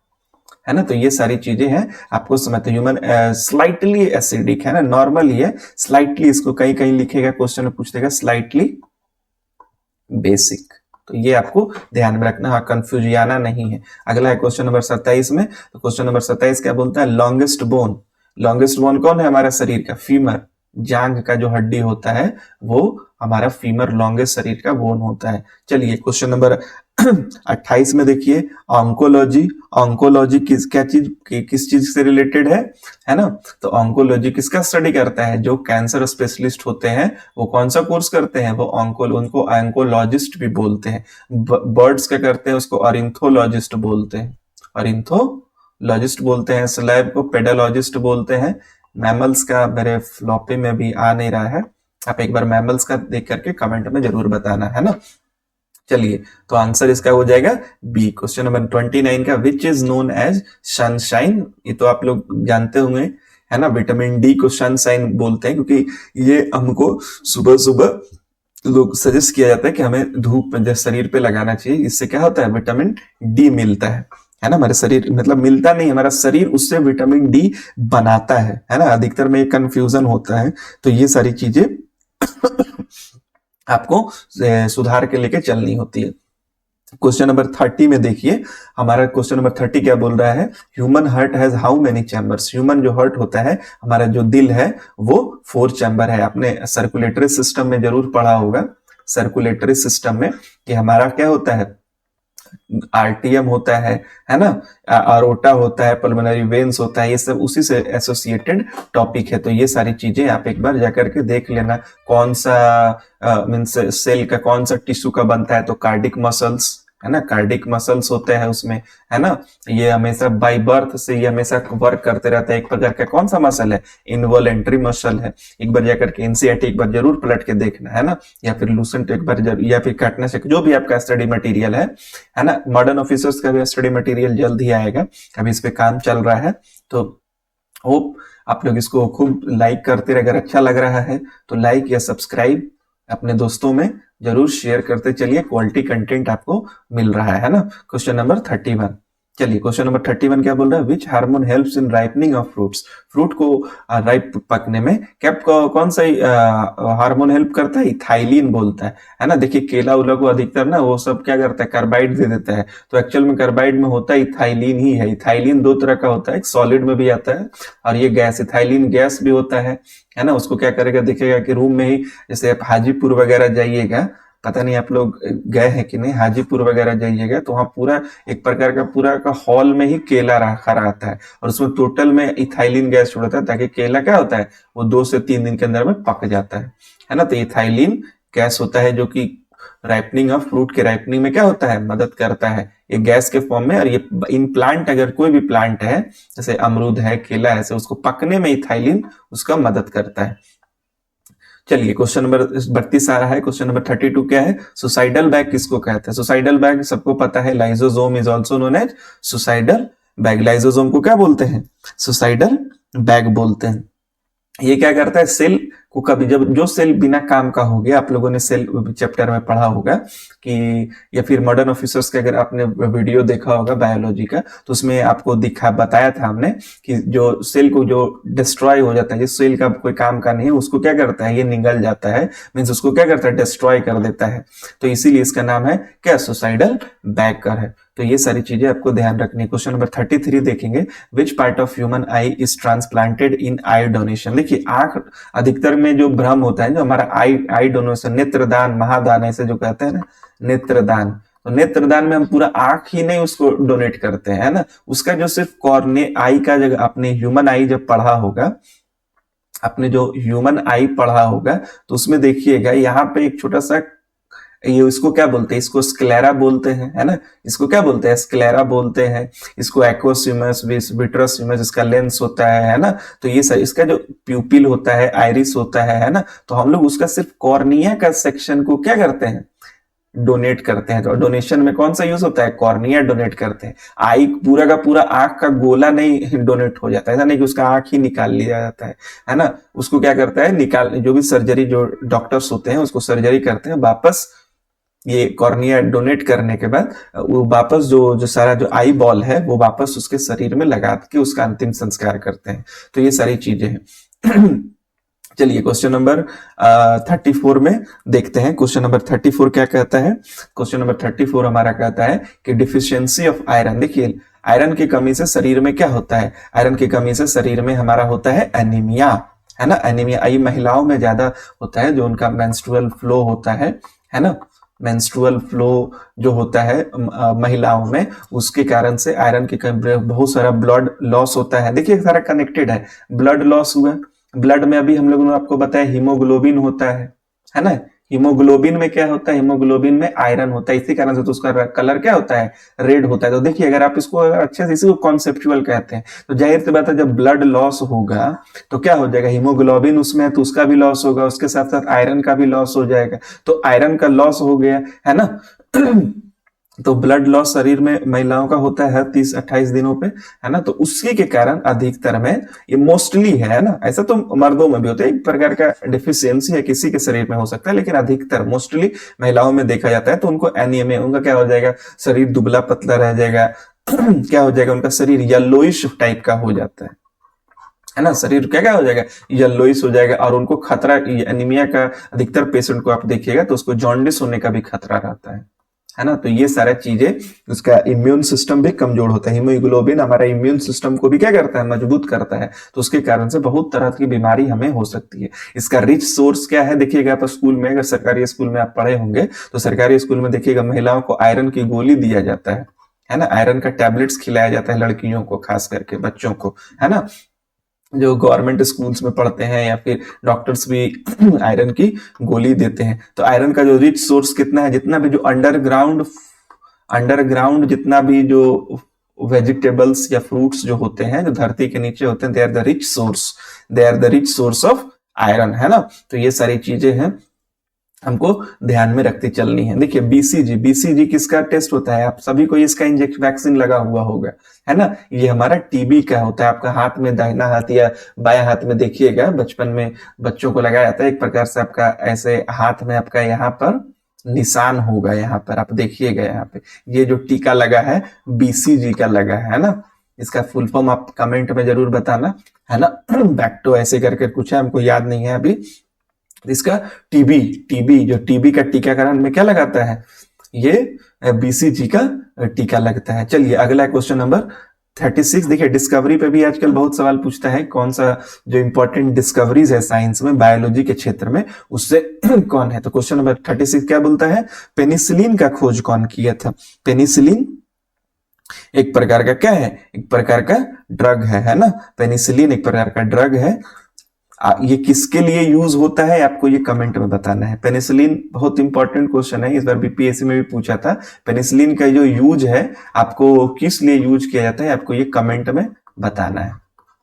ना। तो ये सारी चीजें हैं आपको समझते। ह्यूमन स्लाइटली एसिडिक है ना, नॉर्मल ही है। स्लाइटली इसको कहीं कहीं लिखेगा, क्वेश्चन में पूछ देगा स्लाइटली बेसिक। तो ये आपको ध्यान में रखना, हाँ कंफ्यूज आना नहीं है। अगला है क्वेश्चन नंबर 27 में। तो क्वेश्चन नंबर 27 क्या बोलता है, लॉन्गेस्ट बोन। लॉन्गेस्ट बोन कौन है, हमारा शरीर का फीमर, जांघ का जो हड्डी होता है वो हमारा फीमर लॉन्गेस्ट शरीर का बोन होता है। चलिए क्वेश्चन नंबर 28 में देखिए, ऑन्कोलॉजी। ऑन्कोलॉजी किस चीज से रिलेटेड है ना। तो ऑन्कोलॉजी किसका स्टडी करता है, जो कैंसर स्पेशलिस्ट होते हैं वो कौन सा कोर्स करते हैं, वो उनको ऑन्कोलॉजिस्ट भी बोलते हैं। बर्ड्स क्या करते हैं, उसको ऑरिंथोलॉजिस्ट बोलते हैं, ऑरिंथोलॉजिस्ट बोलते हैं। स्लैब को पेडोलॉजिस्ट बोलते हैं। मैमल्स का मेरे फ्लॉपी में भी आ नहीं रहा है, आप एक बार मैमल्स का देख करके कमेंट में जरूर बताना, है ना। चलिए तो आंसर इसका हो जाएगा बी। क्वेश्चन नंबर 29 का, which is known as sunshine. ये तो आप लोग जानते होंगे, है ना। विटामिन डी को सनशाइन बोलते हैं क्योंकि ये हमको सुबह सुबह लोग सजेस्ट किया जाता है कि हमें धूप में शरीर पे लगाना चाहिए। इससे क्या होता है, विटामिन डी मिलता है ना। हमारे शरीर मतलब मिलता नहीं, हमारा शरीर उससे विटामिन डी बनाता है ना। अधिकतर में कंफ्यूजन होता है, तो ये सारी चीजें आपको सुधार के लेके चलनी होती है। क्वेश्चन नंबर 30 में देखिए, हमारा क्वेश्चन नंबर 30 क्या बोल रहा है, human heart has how many chambers. Human जो हार्ट होता है, हमारा जो दिल है वो 4 चैम्बर है। आपने सर्कुलेटरी सिस्टम में जरूर पढ़ा होगा, सर्कुलेटरी सिस्टम में कि हमारा क्या होता है, आरटीएम होता है ना, अरोटा होता है, पल्मोनरी वेन्स होता है, ये सब उसी से एसोसिएटेड टॉपिक है। तो ये सारी चीजें आप एक बार जाकर के देख लेना, कौन सा मीन्स सेल का कौन सा टिश्यू का बनता है। तो कार्डिक मसल्स, है ना, कार्डिक मसल्स होते हैं उसमें, है ना, ये हमेशा बाय बर्थ से ये हमेशा वर्क करते रहता है। एक प्रकार का कौन सा मसल है, इनवॉलेंट्री मसल है। एक बार जाकर के एनसीईआरटी एक बार जरूर पलट के देखना, है ना, या फिर लूसेंट एक बार जरूर, या फिर काटना से जो भी आपका स्टडी मटेरियल है ना। मॉडर्न ऑफिसर्स का भी स्टडी मटेरियल जल्द ही आएगा, अभी इस पे काम चल रहा है। तो होप आप लोग इसको खूब लाइक करते रहे। अगर अच्छा लग रहा है तो लाइक या सब्सक्राइब अपने दोस्तों में जरूर शेयर करते चलिए, क्वालिटी कंटेंट आपको मिल रहा है ना। क्वेश्चन नंबर 31, चलिए क्वेश्चन नंबर 31 क्या बोल रहा है, which hormone helps in ripening of fruits. Fruit को राइप पकने में क्या कौन सा हार्मोन हेल्प करता है, इथाइलिन बोलता है ना। देखिए केला उला को अधिकतर ना वो सब क्या करता है, कार्बाइड दे देता है, तो एक्चुअल में कार्बाइड में होता है इथाइलिन ही है। इथाइलिन दो तरह का होता है, एक सॉलिड में भी आता है और ये गैस इथाइलिन गैस भी होता है ना। उसको क्या करेगा, देखिएगा कि रूम में ही, जैसे आप हाजीपुर वगैरह जाइएगा, पता नहीं आप लोग गए हैं कि नहीं, हाजीपुर वगैरह जाइएगा तो वहां पूरा एक प्रकार का पूरा का हॉल में ही केला रखा रहता है और उसमें टोटल में इथाइलिन गैस छोड़ता है, ताकि केला क्या होता है वो 2 से 3 दिन के अंदर में पक जाता है ना। तो इथाइलिन गैस होता है जो कि राइपनिंग ऑफ फ्रूट के राइपनिंग में क्या होता है, मदद करता है ये गैस के फॉर्म में। और ये इन प्लांट, अगर कोई भी प्लांट है जैसे अमरूद है, केला है, उसको पकने में इथाइलिन उसका मदद करता है। चलिए क्वेश्चन नंबर 32 आ रहा है। क्वेश्चन नंबर 32 क्या है, सुसाइडल बैग किसको कहते हैं। सुसाइडल बैग सबको पता है, lysosome is also known as suicidal bag. Lysosome को क्या बोलते हैं, सुसाइडल बैग बोलते हैं। ये क्या करता है, सेल को कभी जब जो सेल बिना काम का हो गया, आप लोगों ने सेल चैप्टर में पढ़ा होगा कि, या फिर मॉडर्न ऑफिसर्स का अगर आपने वीडियो देखा होगा बायोलॉजी का, तो उसमें आपको बताया था हमने कि जो सेल को जो डिस्ट्रॉय हो जाता है, जिस सेल का कोई काम का नहीं है, उसको क्या करता है, ये निगल जाता है, मीन्स उसको क्या करता है, डिस्ट्रॉय कर देता है। तो इसीलिए इसका नाम है क्या, सुसाइडल बैगर है। तो ये सारी चीजें आपको ध्यान रखनी है। क्वेश्चन नंबर 33 देखेंगे, which part of human I is transplanted in I donation. देखिए आंख अधिकतर में जो भ्रम होता है, जो हमारा आई डोनेशन, नेत्रदान महादान ऐसे जो कहते हैं ना, नेत्रदान, तो नेत्रदान में हम पूरा आंख ही नहीं उसको डोनेट करते हैं, है ना। उसका जो सिर्फ कॉर्ने आई का जगह, अपने ह्यूमन आई जब पढ़ा होगा, आपने जो ह्यूमन आई पढ़ा होगा, तो उसमें देखिएगा यहाँ पे एक छोटा सा, ये इसको क्या बोलते हैं, इसको स्क्लेरा बोलते हैं, है ना। इसको क्या बोलते हैं, स्क्लेरा बोलते हैं। इसको एक्वोस्यूमस, विट्रोस्यूमस इसका लेंस होता है ना। तो ये सब इसका जो प्यूपिल होता है, आइरिस होता है ना। तो हम लोग उसका सिर्फ कॉर्निया का सेक्शन को क्या करते हैं, डोनेट करते हैं। तो डोनेशन में कौन सा यूज होता है, कॉर्निया डोनेट करते हैं। आई पूरा का पूरा आंख का गोला नहीं डोनेट हो जाता है, ऐसा नहीं कि उसका आंख ही निकाल लिया जाता है ना। उसको क्या करता है, निकाल, जो भी सर्जरी, जो डॉक्टर्स होते हैं उसको सर्जरी करते हैं, वापस ये कॉर्निया डोनेट करने के बाद वो वापस जो सारा जो आई बॉल है वो वापस उसके शरीर में लगा के उसका अंतिम संस्कार करते हैं। तो ये सारी चीजें हैं। चलिए क्वेश्चन नंबर 34 में देखते हैं। क्वेश्चन नंबर 34 क्या कहता है, क्वेश्चन नंबर 34 हमारा कहता है कि डिफिशियंसी ऑफ आयरन। देखिए आयरन की कमी से शरीर में क्या होता है, आयरन की कमी से शरीर में हमारा होता है एनीमिया, है ना। एनीमिया ये महिलाओं में ज्यादा होता है, जो उनका मेंस्ट्रुअल फ्लो होता है ना। मेंस्ट्रुअल फ्लो जो होता है महिलाओं में, उसके कारण से आयरन की कमी, बहुत सारा ब्लड लॉस होता है। देखिए सारा कनेक्टेड है, ब्लड लॉस हुआ, ब्लड में अभी हम लोगों ने आपको बताया हीमोग्लोबिन होता है ना। हीमोग्लोबिन में क्या होता है, हीमोग्लोबिन में आयरन होता है, इसी कारण से तो उसका कलर क्या होता है, रेड होता है। तो देखिए अगर आप इसको अच्छे से, इसी को कॉन्सेप्चुअल कहते हैं, तो जाहिर सी बात है जब ब्लड लॉस होगा तो क्या हो जाएगा, हीमोग्लोबिन उसमें है तो उसका भी लॉस होगा, उसके साथ साथ आयरन का भी लॉस हो जाएगा। तो आयरन का लॉस हो गया, है ना। तो ब्लड लॉस शरीर में महिलाओं का होता है 30-28 दिनों पे, है ना। तो उसी के कारण अधिकतर में ये मोस्टली है ना, ऐसा तो मर्दों में भी होता है, एक प्रकार का डिफिशियंसी है, किसी के शरीर में हो सकता है, लेकिन अधिकतर मोस्टली महिलाओं में देखा जाता है। तो उनको एनीमिया, उनका क्या हो जाएगा, शरीर दुबला पतला रह जाएगा। क्या हो जाएगा, उनका शरीर येलोइश टाइप का हो जाता है ना। शरीर क्या क्या हो जाएगा, येलोइश हो जाएगा, और उनको खतरा, एनीमिया का अधिकतर पेशेंट को आप देखिएगा तो उसको जॉन्डिस होने का भी खतरा रहता है ना। तो ये सारा चीजें, उसका इम्यून सिस्टम भी कमजोर होता है। हीमोग्लोबिन हमारा इम्यून सिस्टम को भी क्या करता है, मजबूत करता है। तो उसके कारण से बहुत तरह की बीमारी हमें हो सकती है। इसका रिच सोर्स क्या है, देखिएगा आप स्कूल में, अगर सरकारी स्कूल में आप पढ़े होंगे तो सरकारी स्कूल में देखिएगा महिलाओं को आयरन की गोली दिया जाता है ना। आयरन का टैबलेट्स खिलाया जाता है लड़कियों को, खास करके बच्चों को, है ना। जो गवर्नमेंट स्कूल्स में पढ़ते हैं या फिर डॉक्टर्स भी आयरन की गोली देते हैं। तो आयरन का जो रिच सोर्स कितना है, जितना भी जो अंडरग्राउंड अंडरग्राउंड जितना भी जो वेजिटेबल्स या फ्रूट्स जो होते हैं जो धरती के नीचे होते हैं, they are the rich source, they are the rich source of iron, है ना। तो ये सारी चीजें हैं हमको ध्यान में रखती चलनी है। देखिए बीसीजी, बीसीजी किसका टेस्ट होता है, आप सभी को इसका इंजेक्शन वैक्सीन लगा हुआ होगा, है ना। ये हमारा टीबी का होता है, आपका हाथ में दाहिना हाथ या बायां हाथ में देखिएगा, बचपन में बच्चों को लगाया जाता है, एक प्रकार से आपका ऐसे हाथ में आपका यहाँ पर निशान होगा, यहाँ पर आप देखिएगा, यहाँ पे ये जो टीका लगा है बीसीजी का लगा है ना। इसका फुल फॉर्म आप कमेंट में जरूर बताना, है ना। बैक टू ऐसे करके कुछ है, हमको याद नहीं है अभी। इसका टीबी, टीबी जो टीबी का टीकाकरण में क्या लगाता है, ये बीसीजी का टीका लगता है। चलिए अगला क्वेश्चन नंबर 36। देखिए डिस्कवरी पे भी आजकल बहुत सवाल पूछता है, कौन सा जो इंपॉर्टेंट डिस्कवरीज है साइंस में, बायोलॉजी के क्षेत्र में, उससे कौन है। तो क्वेश्चन नंबर 36 क्या बोलता है, पेनिसिलिन का खोज कौन किया था। पेनिसिलिन एक प्रकार का क्या है, एक प्रकार का ड्रग है ना। पेनिसिलिन एक प्रकार का ड्रग है। ये किसके लिए यूज होता है आपको ये कमेंट में बताना है। पेनिसिलिन बहुत इंपॉर्टेंट क्वेश्चन है, इस बार बीपीएससी में भी पूछा था। पेनिसिलिन का जो यूज है आपको किस लिए यूज किया जाता है, आपको ये कमेंट में बताना है।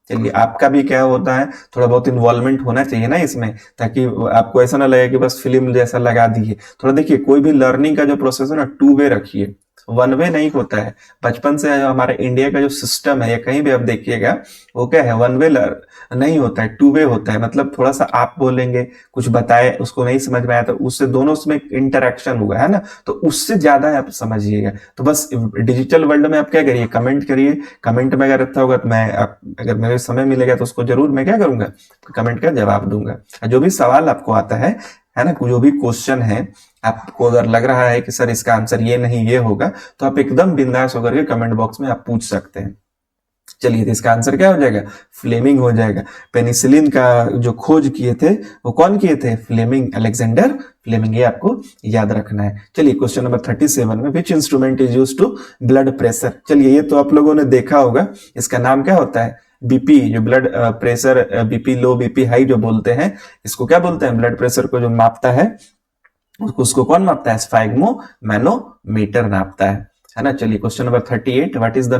चलिए आपका भी क्या होता है, थोड़ा बहुत इन्वॉल्वमेंट होना चाहिए ना इसमें, ताकि आपको ऐसा ना लगे कि बस फिल्म जैसा लगा दिए। थोड़ा देखिए कोई भी लर्निंग का जो प्रोसेस है ना, 2 वे रखिए, 1 वे नहीं होता है। बचपन से हमारे इंडिया का जो सिस्टम है या कहीं भी आप देखिएगा वो क्या है, 1 वे नहीं होता है, 2 वे होता है। मतलब थोड़ा सा आप बोलेंगे, कुछ बताए, उसको नहीं समझ में आया तो उससे दोनों में इंटरेक्शन हुआ है ना, तो उससे ज्यादा आप समझिएगा। तो बस डिजिटल वर्ल्ड में आप क्या करिए, कमेंट करिए, कमेंट में अगर अच्छा होगा तो मैं अगर मेरे समय मिलेगा तो उसको जरूर मैं क्या करूंगा, कमेंट का जवाब दूंगा। जो भी सवाल आपको आता है ना, जो भी क्वेश्चन है, आपको अगर लग रहा है कि सर इसका आंसर ये नहीं ये होगा, तो आप एकदम बिंदास होकर के कमेंट बॉक्स में आप पूछ सकते हैं। चलिए तो इसका आंसर क्या हो जाएगा, फ्लेमिंग हो जाएगा। पेनिसिलिन का जो खोज किए थे वो कौन किए थे, फ्लेमिंग, अलेक्जेंडर फ्लेमिंग, ये आपको याद रखना है। चलिए क्वेश्चन नंबर 37 में, which instrument is used to blood pressure. चलिए ये तो आप लोगों ने देखा होगा, इसका नाम क्या होता है, बीपी, जो blood pressure, BP low BP high जो बोलते हैं, इसको क्या बोलते हैं, ब्लड प्रेशर को जो मापता है उसको कौन मापता है, स्फैग्मो मैनोमीटर नापता है ना। चलिए question number 38, what is the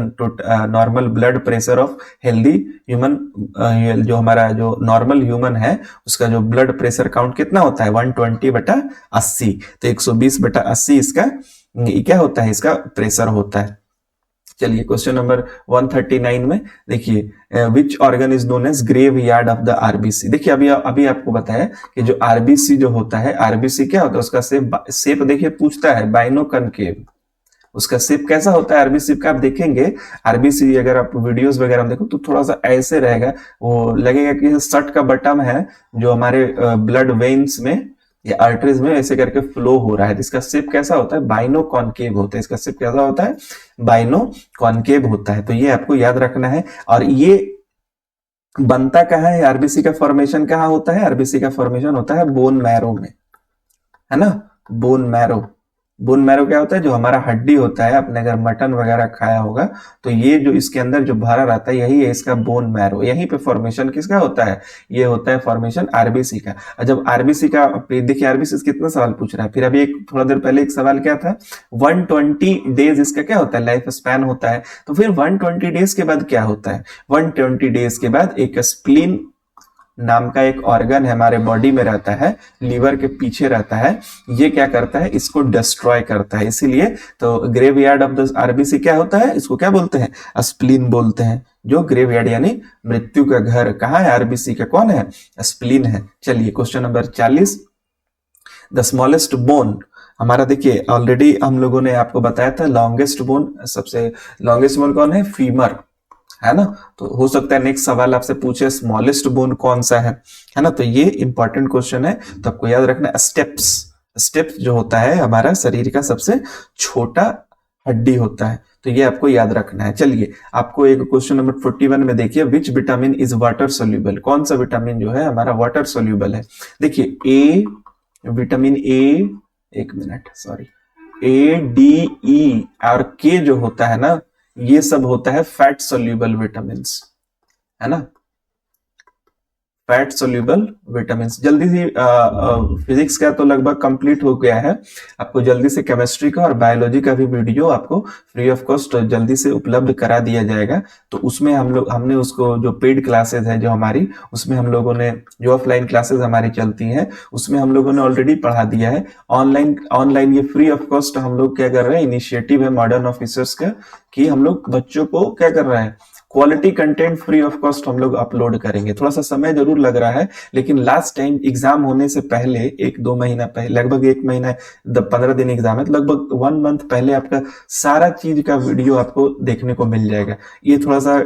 normal blood pressure of healthy human. जो हमारा जो नॉर्मल ह्यूमन है उसका जो ब्लड प्रेशर काउंट कितना होता है, 120/80। तो 120/80 इसका क्या होता है, इसका प्रेशर होता है। चलिए क्वेश्चन नंबर 139 में देखिए, which organ is known as graveyard of the RBC. देखिए अभी आपको बताया कि जो आरबीसी जो होता है, आरबीसी क्या होता है, उसका शेप देखिए, पूछता है बाइनो कनकेव, उसका शेप कैसा होता है आरबीसी का, आप देखेंगे आरबीसी अगर आप वीडियोस वगैरह में देखो तो थोड़ा सा ऐसे रहेगा, वो लगेगा कि शर्ट का बटन है जो हमारे ब्लड वेन्स में या आर्टरीज में ऐसे करके फ्लो हो रहा है। इसका शेप कैसा होता है, बाइनो कॉनकेव होता है। इसका शेप कैसा होता है, बाइनो कॉनकेव होता है। तो ये आपको याद रखना है। और ये बनता कहाँ है, आरबीसी का फॉर्मेशन कहाँ होता है, आरबीसी का फॉर्मेशन होता है बोन मैरो में, है ना। बोन मैरो, बोन मैरो क्या होता है, जो हमारा हड्डी होता है, आपने अगर मटन वगैरह खाया होगा तो ये जो इसके अंदर जो भरा रहता है यही है इसका बोन मैरो। यहीं पे फॉर्मेशन किसका होता है, ये होता है फॉर्मेशन आरबीसी का। और जब आरबीसी का, देखिए आरबीसी कितना सवाल पूछ रहा है। फिर अभी एक थोड़ा देर पहले एक सवाल क्या था, 120 डेज इसका क्या होता है, लाइफ स्पैन होता है। तो फिर 120 डेज के बाद क्या होता है, 120 डेज के बाद एक स्प्लीन नाम का एक ऑर्गन है हमारे बॉडी में रहता है, लीवर के पीछे रहता है, ये क्या करता है, इसको डिस्ट्रॉय करता है। इसीलिए तो ग्रेवयार्ड ऑफ द आरबीसी क्या होता है, इसको क्या बोलते हैं, स्प्लीन बोलते हैं। जो ग्रेवयार्ड यानी मृत्यु का घर कहाँ है, आरबीसी का कौन है, स्प्लीन है। चलिए question number 40, the smallest bone हमारा, देखिए ऑलरेडी हम लोगों ने आपको बताया था लॉन्गेस्ट बोन, सबसे लॉन्गेस्ट बोन कौन है, फीमर, है ना। तो हो सकता है नेक्स्ट सवाल आपसे पूछे स्मॉलेस्ट बोन कौन सा है ना। तो ये इंपॉर्टेंट क्वेश्चन है, तो आपको याद रखना स्टेप्स, स्टेप्स जो होता है हमारा शरीर का सबसे छोटा हड्डी होता है, तो ये आपको याद रखना है। चलिए आपको एक क्वेश्चन नंबर 41 में देखिए, which vitamin is water soluble, कौन सा विटामिन जो है हमारा वाटर सोल्यूबल है। देखिए ए विटामिन ए, एक minute sorry, A D E और के जो होता है ना, ये सब होता है फैट सोल्यूबल विटामिन, है ना। Fat soluble vitamin. जल्दी से फिजिक्स का तो लगभग कंप्लीट हो गया है, आपको जल्दी से केमिस्ट्री का और बायोलॉजी का भी वीडियो आपको फ्री ऑफ कॉस्ट जल्दी से उपलब्ध करा दिया जाएगा। तो उसमें हमने उसको जो पेड क्लासेस है जो हमारी, उसमें हम लोगों ने जो ऑफलाइन क्लासेस हमारी चलती हैं उसमें हम लोगों ने ऑलरेडी पढ़ा दिया है। ऑनलाइन ऑनलाइन ये फ्री ऑफ कॉस्ट हम लोग क्या कर रहे हैं, इनिशिएटिव है मॉडर्न ऑफिसर्स का कि हम लोग बच्चों को क्या कर रहे हैं, quality content free of cost हम लोग अपलोड करेंगे। थोड़ा सा समय जरूर लग रहा है, लेकिन लास्ट टाइम एग्जाम होने से पहले 1-2 महीना पहले, लगभग 1 महीना 15 दिन एग्जाम है, तो लगभग 1 मंथ पहले आपका सारा चीज का वीडियो आपको देखने को मिल जाएगा। ये थोड़ा सा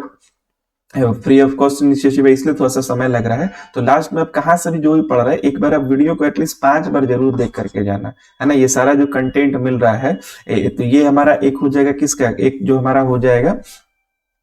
फ्री ऑफ कॉस्ट इनिशिएटिव है, इसलिए थोड़ा सा समय लग रहा है। तो लास्ट में आप कहाँ से भी जो भी पढ़ रहे हैं, एक बार आप वीडियो को एटलीस्ट 5 बार जरूर देख करके जाना है ना। ये सारा जो कंटेंट मिल रहा है, तो ये हमारा एक हो जाएगा किसका, एक जो हमारा हो जाएगा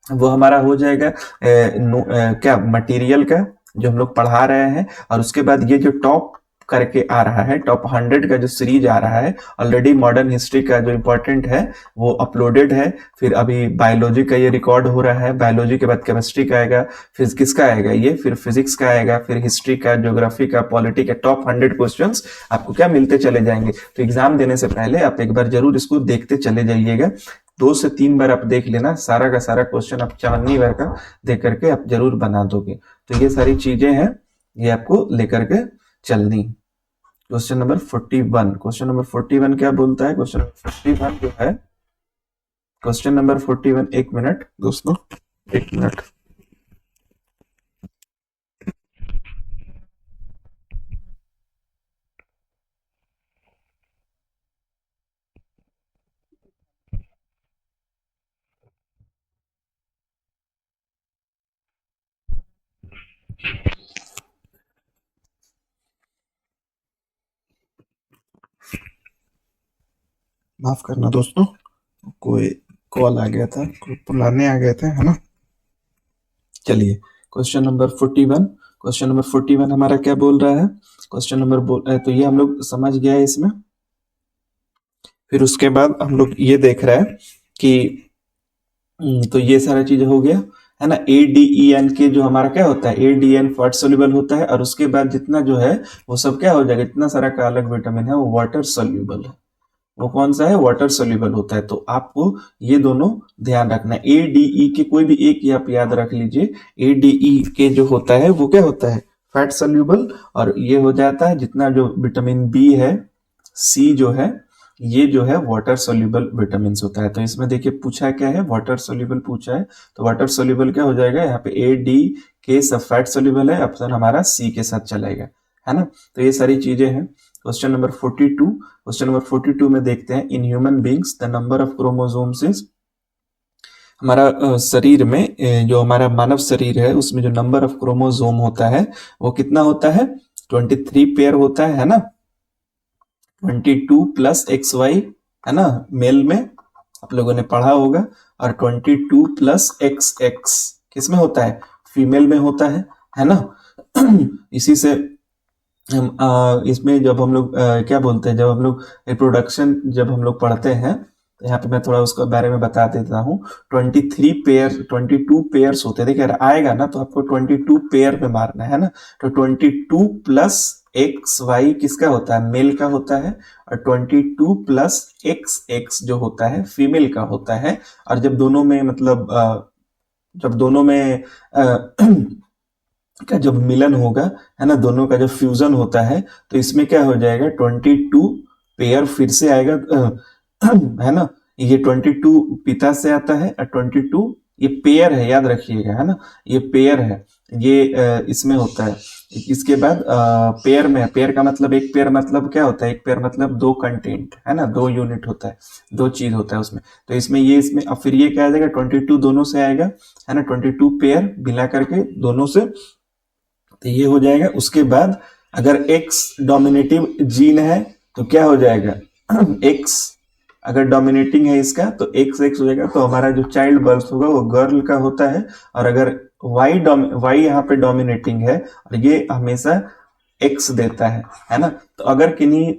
वो हमारा हो जाएगा क्या मटेरियल का जो हम लोग पढ़ा रहे हैं। और उसके बाद ये जो टॉप करके आ रहा है, टॉप 100 का जो सीरीज आ रहा है, ऑलरेडी मॉडर्न हिस्ट्री का जो इंपॉर्टेंट है वो अपलोडेड है। फिर अभी बायोलॉजी का ये रिकॉर्ड हो रहा है, बायोलॉजी के बाद केमिस्ट्री का आएगा, फिजिक्स का आएगा ये, फिर फिजिक्स का आएगा, फिर हिस्ट्री का, ज्योग्राफी का, पॉलिटी का, टॉप 100 क्वेश्चंस आपको क्या मिलते चले जाएंगे। तो एग्जाम देने से पहले आप एक बार जरूर इसको देखते चले जाइएगा। 2 से 3 बार आप देख लेना, सारा का सारा क्वेश्चन आप चांदनी बार का देख करके आप जरूर बना दोगे। तो ये सारी चीजें हैं, ये आपको लेकर के चलनी। क्वेश्चन नंबर 41, क्वेश्चन नंबर 41 क्या बोलता है, क्वेश्चन नंबर 41 जो है, क्वेश्चन नंबर 41, 1 मिनट दोस्तों, 1 मिनट। माफ करना दोस्तों, कोई कॉल आ गया था, कोई बुलाने आ गए थे, है ना। चलिए क्वेश्चन नंबर 41, क्वेश्चन नंबर 41 हमारा क्या बोल रहा है, क्वेश्चन नंबर तो ये हम लोग समझ गया है इसमें। फिर उसके बाद हम लोग ये देख रहे हैं कि तो ये सारा चीज हो गया, है ना। ADEN के जो हमारा क्या होता है, ADN फैट सोल्यूबल होता है, और उसके बाद जितना जो है वो सब क्या हो जाएगा, इतना सारा का अलग विटामिन है वो वाटर सोल्यूबल है। वो कौन सा है, वाटर सोल्यूबल होता है। तो आपको ये दोनों ध्यान रखना है। ADE के कोई भी एक ही आप याद रख लीजिए। ADE के जो होता है वो क्या होता है, फैट सोल्यूबल, और ये हो जाता है जितना जो विटामिन बी है, सी जो है, ये जो है वाटर सोल्यूबल विटामिन होता है। तो इसमें देखिए पूछा क्या है, वाटर सोल्यूबल पूछा है, तो वाटर सोल्यूबल क्या हो जाएगा, यहाँ पे AD के सब फैट सोल्यूबल है, ऑप्शन हमारा सी के साथ चलेगा, है ना। तो ये सारी चीजें हैं। क्वेश्चन नंबर 42, क्वेश्चन नंबर 42 में देखते हैं, in human beings the number of chromosomes is, हमारा शरीर में जो हमारा मानव शरीर है उसमें जो नंबर ऑफ क्रोमोसोम होता है वो कितना होता है, 23 पेयर होता है ना। 22 प्लस XY, है ना, मेल में आप लोगों ने पढ़ा होगा, और 22 प्लस XX किसमें होता है, फीमेल में होता है ना। इसी से इसमें जब हम लोग क्या बोलते हैं, जब हम लोग रिप्रोडक्शन जब हम लोग पढ़ते हैं, तो यहाँ पे मैं थोड़ा उसके बारे में बता देता हूँ। 22 पेयर्स होते हैं, देखिए आएगा ना तो आपको 22 पेयर में मारना है ना। तो 22 प्लस XY किसका होता है, मेल का होता है, और 22 प्लस XX जो होता है फीमेल का होता है। और जब दोनों में मतलब जब दोनों में का जब मिलन होगा, है ना, दोनों का जब फ्यूजन होता है, तो इसमें क्या हो जाएगा, 22 पेयर फिर से आएगा, है ना। ये 22 पिता से आता है, और 22 ये पेयर है, याद रखिएगा, है ना, ये पेयर है, ये इसमें होता है। इसके बाद पेयर में, पेयर का मतलब, एक पेयर मतलब क्या होता है, एक पेयर मतलब 2 कंटेंट, है ना, 2 यूनिट होता है, 2 चीज होता है उसमें। तो इसमें ये, इसमें अब फिर ये क्या आ जाएगा, 22 दोनों से आएगा, है ना, 22 पेयर मिला करके दोनों से, तो ये हो जाएगा। उसके बाद अगर X डोमिनेटिव जीन है तो क्या हो जाएगा, X अगर डोमिनेटिंग है इसका तो XX हो जाएगा, तो हमारा जो चाइल्ड बर्थ होगा वो गर्ल का होता है। और अगर Y यहाँ पे डोमिनेटिंग है और ये हमेशा X देता है ना। तो अगर किन्हीं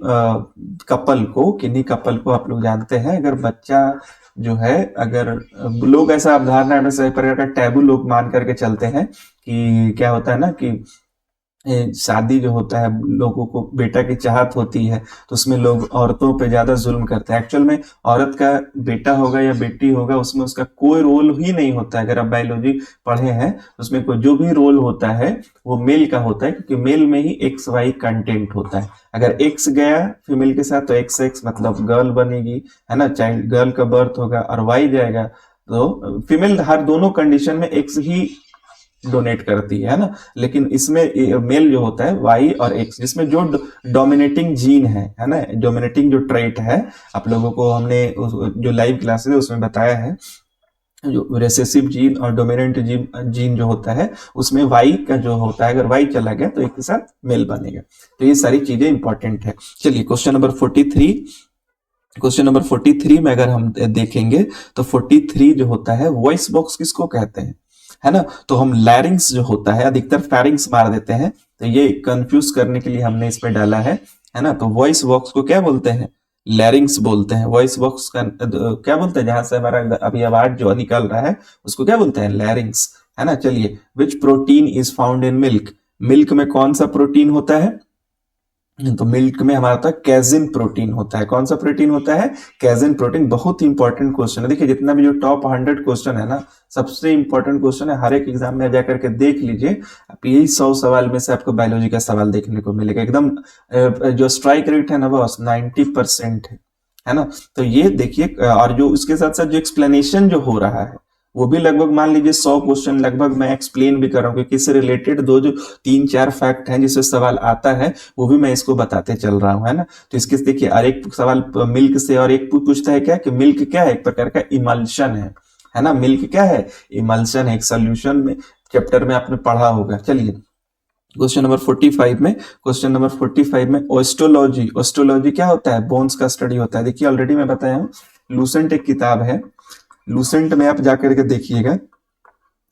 कपल को आप लोग जानते हैं, अगर बच्चा जो है, अगर लोग ऐसा अवधारणा में सही प्रकार का टैबू लोग मान करके चलते हैं कि क्या होता है ना, कि शादी जो होता है, लोगों को बेटा की चाहत होती है, तो उसमें लोग औरतों पे ज्यादा जुल्म करते हैं। एक्चुअल में औरत का बेटा होगा या बेटी होगा, उसमें उसका कोई रोल ही नहीं होता है। अगर आप बायोलॉजी पढ़े हैं तो उसमें कोई जो भी रोल होता है वो मेल का होता है, क्योंकि मेल में ही एक्स वाई कंटेंट होता है। अगर एक्स गया फीमेल के साथ तो एक्स एक्स मतलब गर्ल बनेगी, है ना, चाइल्ड गर्ल का बर्थ होगा, और वाई जाएगा तो फीमेल। हर दोनों कंडीशन में एक्स ही डोनेट करती है ना। लेकिन इसमें मेल जो होता है वाई और एक्स, जिसमें जो डोमिनेटिंग जीन है ना, डोमिनेटिंग जो ट्रेट है, आप लोगों को हमने जो लाइव क्लासेस है उसमें बताया है, जो रेसेसिव जीन और डोमिनेंट जीन जो होता है उसमें वाई का जो होता है, अगर वाई चला गया तो एक के साथ मेल बनेगा। तो ये सारी चीजें इंपॉर्टेंट है। चलिए क्वेश्चन नंबर 43। क्वेश्चन नंबर 43 में अगर हम देखेंगे तो 43 जो होता है, वॉइस बॉक्स किसको कहते हैं, है ना। तो हम लैरिंग्स जो होता है, अधिकतर फैरिंग्स मार देते हैं, तो ये कंफ्यूज करने के लिए हमने इस पे डाला है ना। तो वॉइस बॉक्स को क्या बोलते हैं, लैरिंग्स बोलते हैं। वॉइस बॉक्स का क्या बोलते हैं, जहां से हमारा अभी आवाज जो निकल रहा है उसको क्या बोलते हैं, लैरिंग्स, है ना। चलिए, विच protein is found in milk, milk में कौन सा प्रोटीन होता है, तो मिल्क में हमारा होता है कैजिन प्रोटीन होता है। कौन सा प्रोटीन होता है, कैजिन प्रोटीन। बहुत ही इंपॉर्टेंट क्वेश्चन है। देखिए जितना भी जो टॉप 100 क्वेश्चन है ना, सबसे इंपॉर्टेंट क्वेश्चन है। हर एक एग्जाम में जाकर के देख लीजिए, आप यही 100 सवाल में से आपको बायोलॉजी का सवाल देखने को मिलेगा। एकदम जो स्ट्राइक रेट है ना वो 90% है ना। तो ये देखिए, और जो उसके साथ साथ जो एक्सप्लेनेशन जो हो रहा है वो भी लगभग मान लीजिए 100 क्वेश्चन लगभग मैं एक्सप्लेन भी कर रहा हूँ, क्योंकि इससे रिलेटेड दो जो 3-4 फैक्ट हैं जिससे सवाल आता है वो भी मैं इसको बताते चल रहा हूँ, है ना। तो इसके देखिए, और एक सवाल मिल्क से और एक पूछता है क्या कि मिल्क क्या है, एक प्रकार का इमल्शन है ना। मिल्क क्या है, इमल्शन है। एक सोल्यूशन में चैप्टर में आपने पढ़ा होगा। चलिए क्वेश्चन नंबर 45 में, क्वेश्चन नंबर 45 में ओस्टोलॉजी, ओस्टोलॉजी क्या होता है, बोन्स का स्टडी होता है। देखिए ऑलरेडी मैं बताया हूँ, लूसेंट एक किताब है, लूसेंट में आप जाकर के देखिएगा,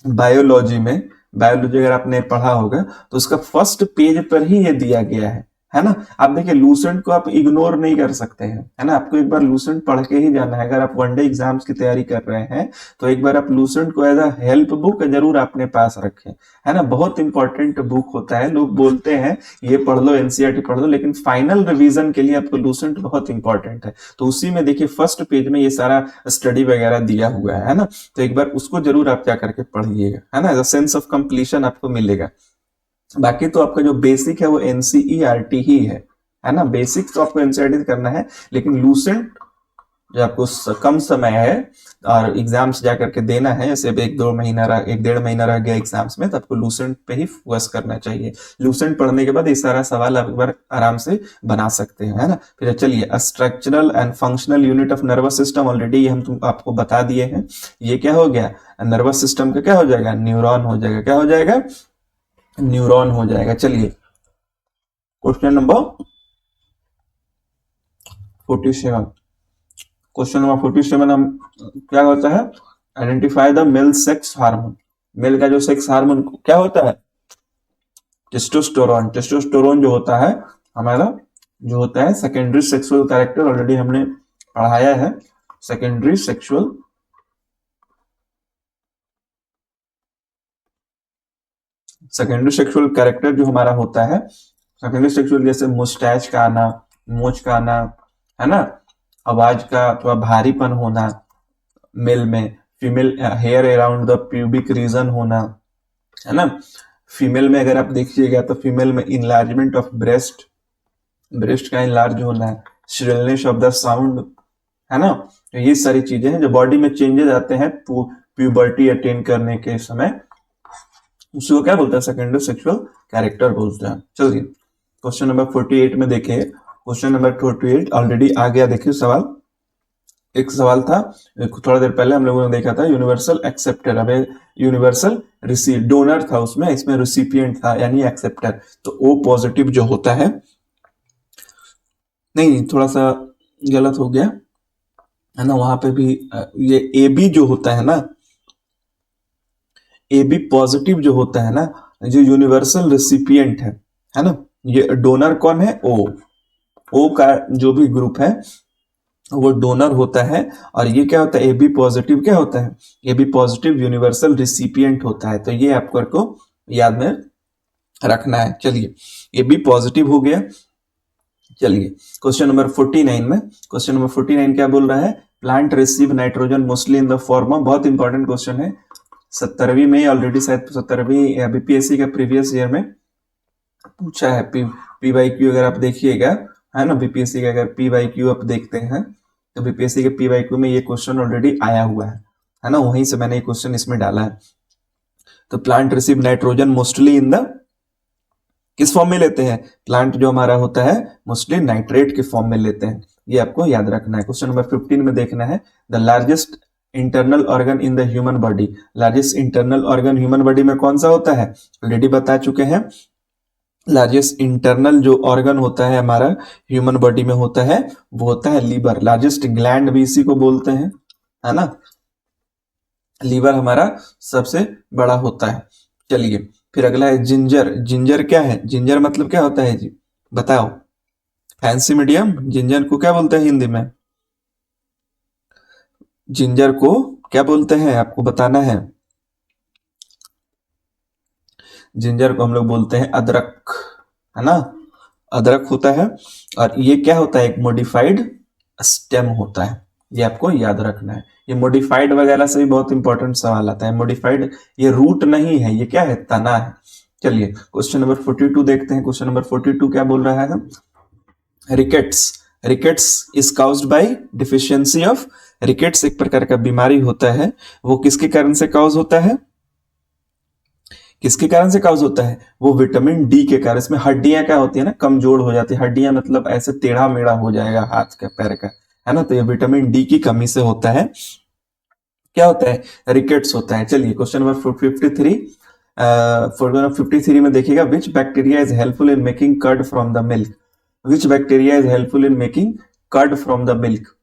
बायोलॉजी में, बायोलॉजी अगर आपने पढ़ा होगा तो उसका फर्स्ट पेज पर ही ये दिया गया है ना। आप देखिए लूसेंट को आप इग्नोर नहीं कर सकते हैं, है ना। आपको एक बार लूसेंट पढ़ के ही जाना है। अगर आप वनडे एग्जाम्स की तैयारी कर रहे हैं तो एक बार आप लूसेंट को एज अ हेल्प बुक जरूर अपने पास रखें, है ना। बहुत इंपॉर्टेंट बुक होता है। लोग बोलते हैं ये पढ़ लो, एनसीईआरटी पढ़ लो, लेकिन फाइनल रिवीजन के लिए आपको लूसेंट बहुत इंपॉर्टेंट है। तो उसी में देखिए फर्स्ट पेज में ये सारा स्टडी वगैरह दिया हुआ है ना। तो एक बार उसको जरूर आप जा करके पढ़िएगा, है ना। सेंस ऑफ कंप्लीशन आपको मिलेगा। बाकी तो आपका जो बेसिक है वो एनसीईआरटी ही है ना। बेसिक तो आपको एनसीईआरटी करना है, लेकिन लूसेंट जो आपको कम समय है और एग्जाम्स जा करके देना है, जैसे अब 1-1.5 महीना रह गया एग्जाम्स में, तो आपको लूसेंट पे ही फोकस करना चाहिए। लूसेंट पढ़ने के बाद ये सारा सवाल आप एक बार आराम से बना सकते हैं, है ना। फिर चलिए, structural and functional unit of nervous system, already ये हम आपको बता दिए हैं। ये क्या हो गया, नर्वस सिस्टम का क्या हो जाएगा, न्यूरॉन हो जाएगा। क्या हो जाएगा, न्यूरॉन हो जाएगा। चलिए क्वेश्चन नंबर 47, क्वेश्चन नंबर 47 हम क्या होता है, identify the male sex hormone. Male का जो सेक्स हार्मोन क्या होता है, टेस्टोस्टेरोन। टेस्टोस्टेरोन जो होता है हमारा, जो होता है सेकेंडरी सेक्सुअल कैरेक्टर, ऑलरेडी हमने पढ़ाया है। सेकेंडरी सेक्सुअल कैरेक्टर जो हमारा होता है, सेकेंडरी सेक्सुअल, जैसे मुस्टैच का आना, मोच का आना, है ना, आवाज का थोड़ा भारीपन होना मेल में, female hair around the pubic region होना, है ना। फीमेल में अगर आप देखिएगा तो फीमेल में इनलार्जमेंट ऑफ ब्रेस्ट, ब्रेस्ट का इनलार्ज होना है, श्रिलनेस ऑफ द साउंड, है ना। तो ये सारी चीजें हैं जो बॉडी में चेंजेस आते हैं प्यूबर्टी अटेन करने के समय, उसको क्या बोलते हैं, सेकेंडरी सेक्सुअल कैरेक्टर बोलते हैं। चलिए क्वेश्चन नंबर 48 में देखिए, क्वेश्चन नंबर 48 ऑलरेडी आ गया। देखिए सवाल, एक सवाल था थोड़ा देर पहले हम लोगों ने देखा था, यूनिवर्सल एक्सेप्टर। अब यूनिवर्सल रिसीव डोनर था उसमें, इसमें रिसिपिएंट था यानी एक्सेप्टर। तो ओ पॉजिटिव जो होता है, नहीं थोड़ा सा गलत हो गया, है ना। वहां पे भी ये ए बी जो होता है ना, ए बी पॉजिटिव जो होता है ना, जो यूनिवर्सल रिसिपिएंट है ना। ये डोनर कौन है, ओ का जो भी ग्रुप है वो डोनर होता है। और ये क्या होता है, ए बी पॉजिटिव क्या होता है, A B positive universal recipient होता है। तो ये आपको याद में रखना है। चलिए ये भी पॉजिटिव हो गया। चलिए क्वेश्चन नंबर 49 में, क्वेश्चन नंबर 49 क्या बोल रहा है, plant receive nitrogen mostly in the form of, बहुत इंपॉर्टेंट क्वेश्चन है, 17वीं में ऑलरेडी, शायद 17वीं बीपीएससी का प्रीवियस ईयर में पूछा है। पी वाई क्यू अगर आप देखिएगा, है ना, बीपीएससी का अगर पी वाई क्यू आप देखते हैं तो बीपीएससी के पी वाई क्यू में ये क्वेश्चन ऑलरेडी आया हुआ है ना, वहीं से मैंने ये क्वेश्चन इसमें डाला है। तो plant receive nitrogen mostly in the, किस फॉर्म में लेते हैं, प्लांट जो हमारा होता है मोस्टली नाइट्रेट के फॉर्म में लेते हैं, ये आपको याद रखना है। क्वेश्चन नंबर 15 में देखना है, the largest internal organ in the human body, largest internal organ human body में कौन सा होता है, ऑलरेडी बता चुके हैं। लार्जेस्ट इंटरनल जो ऑर्गन होता है हमारा ह्यूमन बॉडी में होता है वो होता है लीवर। लार्जेस्ट ग्लैंड भी इसी को बोलते हैं, है ना, लीवर हमारा सबसे बड़ा होता है। चलिए फिर अगला है जिंजर। जिंजर क्या है, जिंजर मतलब क्या होता है जी, बताओ, फैंसी मीडियम, जिंजर को क्या बोलते हैं हिंदी में, जिंजर को क्या बोलते हैं आपको बताना है। जिंजर को हम लोग बोलते हैं अदरक, है ना, अदरक होता है। और ये क्या होता है, एक मॉडिफाइड स्टेम होता है, ये आपको याद रखना है। ये मॉडिफाइड वगैरह से भी बहुत इंपॉर्टेंट सवाल आता है। मॉडिफाइड ये रूट नहीं है, ये क्या है, तना है। चलिए क्वेश्चन नंबर 42 देखते हैं। क्वेश्चन नंबर 42 क्या बोल रहा है, rickets. Rickets is caused bye deficiency of, rickets एक प्रकार का बीमारी होता है, वो किसके कारण से काउज होता है, किसके कारण से काउज होता है, वो विटामिन डी के कारण। इसमें हड्डियां क्या होती है ना, कमजोर हो जाती है, हड्डियां मतलब ऐसे टेढ़ा मेढ़ा हो जाएगा हाथ का पैर का, है ना, तो ये विटामिन डी की कमी से होता है, क्या होता है, रिकेट्स होता है। चलिए क्वेश्चन नंबर 53, 53 में देखिएगा, which bacteria is helpful in making curd from the milk, which bacteria is helpful in making curd from the milk,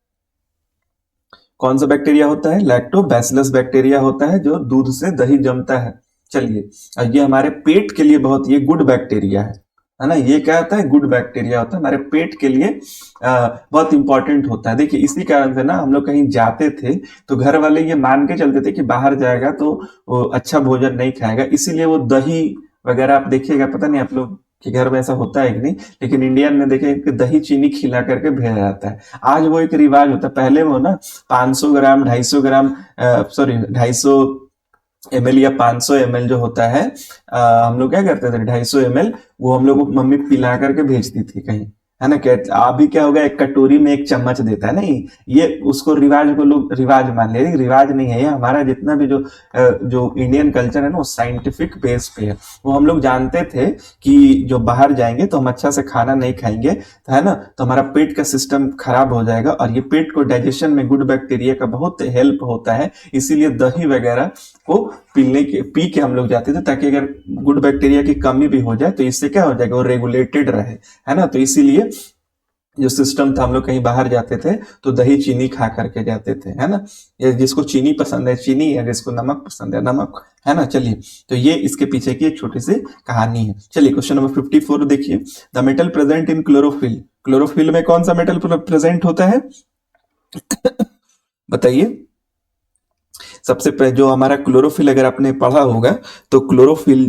कौन सा बैक्टीरिया होता है, लैक्टोबैसिलस बैक्टीरिया होता है जो दूध से दही जमता है। चलिए ये हमारे पेट के लिए बहुत, ये गुड बैक्टीरिया है ना, ये क्या होता है, गुड बैक्टीरिया होता है, हमारे पेट के लिए बहुत इंपॉर्टेंट होता है। देखिए इसी कारण से ना हम लोग कहीं जाते थे तो घर वाले ये मान के चलते थे कि बाहर जाएगा तो वो अच्छा भोजन नहीं खाएगा, इसीलिए वो दही वगैरह आप देखिएगा, पता नहीं आप लोग के घर में ऐसा होता है कि नहीं, लेकिन इंडियन में देखें कि दही चीनी खिला करके भेजा जाता है। आज वो एक रिवाज होता है, पहले वो ना 500 ग्राम 250 ग्राम सॉरी 250 ml या 500 ml जो होता है, हम लोग क्या करते थे, 250 ml वो हम लोग को मम्मी पिला करके भेजती थी कहीं, है ना। क्या अभी क्या होगा, एक कटोरी में एक चम्मच देता है, नहीं, ये उसको रिवाज को लोग रिवाज मान ले, रिवाज नहीं है ये, हमारा जितना भी जो इंडियन कल्चर है ना वो साइंटिफिक बेस पे है। वो हम लोग जानते थे कि जो बाहर जाएंगे तो हम अच्छा से खाना नहीं खाएंगे, है ना, तो हमारा पेट का सिस्टम खराब हो जाएगा, और ये पेट को डाइजेशन में गुड बैक्टीरिया का बहुत हेल्प होता है, इसीलिए दही वगैरह को पी के हम लोग जाते थे, ताकि अगर गुड बैक्टीरिया की कमी भी हो जाए तो इससे क्या हो जाएगा, वो रेगुलेटेड रहे, है ना। तो इसीलिए जो सिस्टम था, हम लोग कहीं बाहर जाते थे तो दही चीनी खा करके जाते थे, है ना, ये जिसको चीनी पसंद है चीनी, या जिसको नमक पसंद है नमक, है ना। चलिए तो ये इसके पीछे की एक छोटी सी कहानी है। चलिए क्वेश्चन नंबर 54 देखिए, the metal present in chlorophyll, chlorophyll में कौन सा मेटल प्रेजेंट होता है बताइए। सबसे पहले जो हमारा क्लोरोफिल अगर आपने पढ़ा होगा तो क्लोरोफिल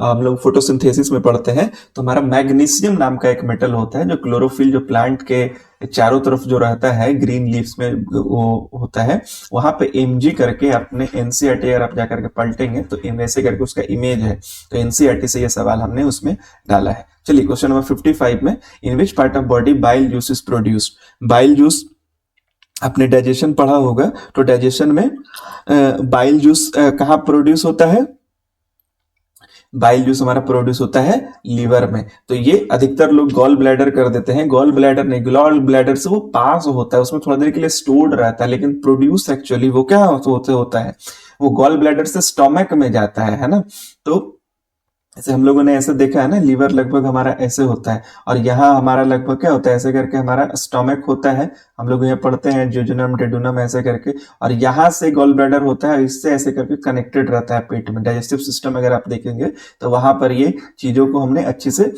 हम लोग फोटोसिंथेसिस में पढ़ते हैं, तो हमारा मैग्नीशियम नाम का एक मेटल होता है जो क्लोरोफिल, जो प्लांट के चारों तरफ जो रहता है ग्रीन लीव्स में वो होता है, वहां पे Mg करके अपने एनसीईआरटी अगर आप जाकर के पलटेंगे तो ऐसे करके उसका इमेज है, तो एनसीईआरटी से ये सवाल हमने उसमें डाला है। चलिए क्वेश्चन नंबर 55 में, in which part of body bile juice is produced, bile juice आपने डाइजेशन पढ़ा होगा, तो डाइजेशन में बाइल जूस कहाँ प्रोड्यूस होता है, बाइल जूस हमारा प्रोड्यूस होता है लीवर में। तो ये अधिकतर लोग गॉल ब्लैडर कर देते हैं, गॉल ब्लैडर नहीं, गॉल ब्लैडर से वो पास होता है, उसमें थोड़ा देर के लिए स्टोर्ड रहता है, लेकिन प्रोड्यूस एक्चुअली वो क्या होता है, वो गॉल ब्लैडर से स्टोमक में जाता है ना। तो ऐसे हम लोगों ने ऐसे देखा है ना, लीवर लगभग हमारा ऐसे होता है, और यहाँ हमारा लगभग क्या होता है, ऐसे करके हमारा स्टोमक होता है, हम लोग यहाँ पढ़ते हैं ज्यूजेनम टेडुनम ऐसे करके, और यहाँ से गॉल ब्लैडर होता है, इससे ऐसे करके कनेक्टेड रहता है पेट में। डाइजेस्टिव सिस्टम अगर आप देखेंगे तो वहां पर ये चीजों को हमने अच्छे से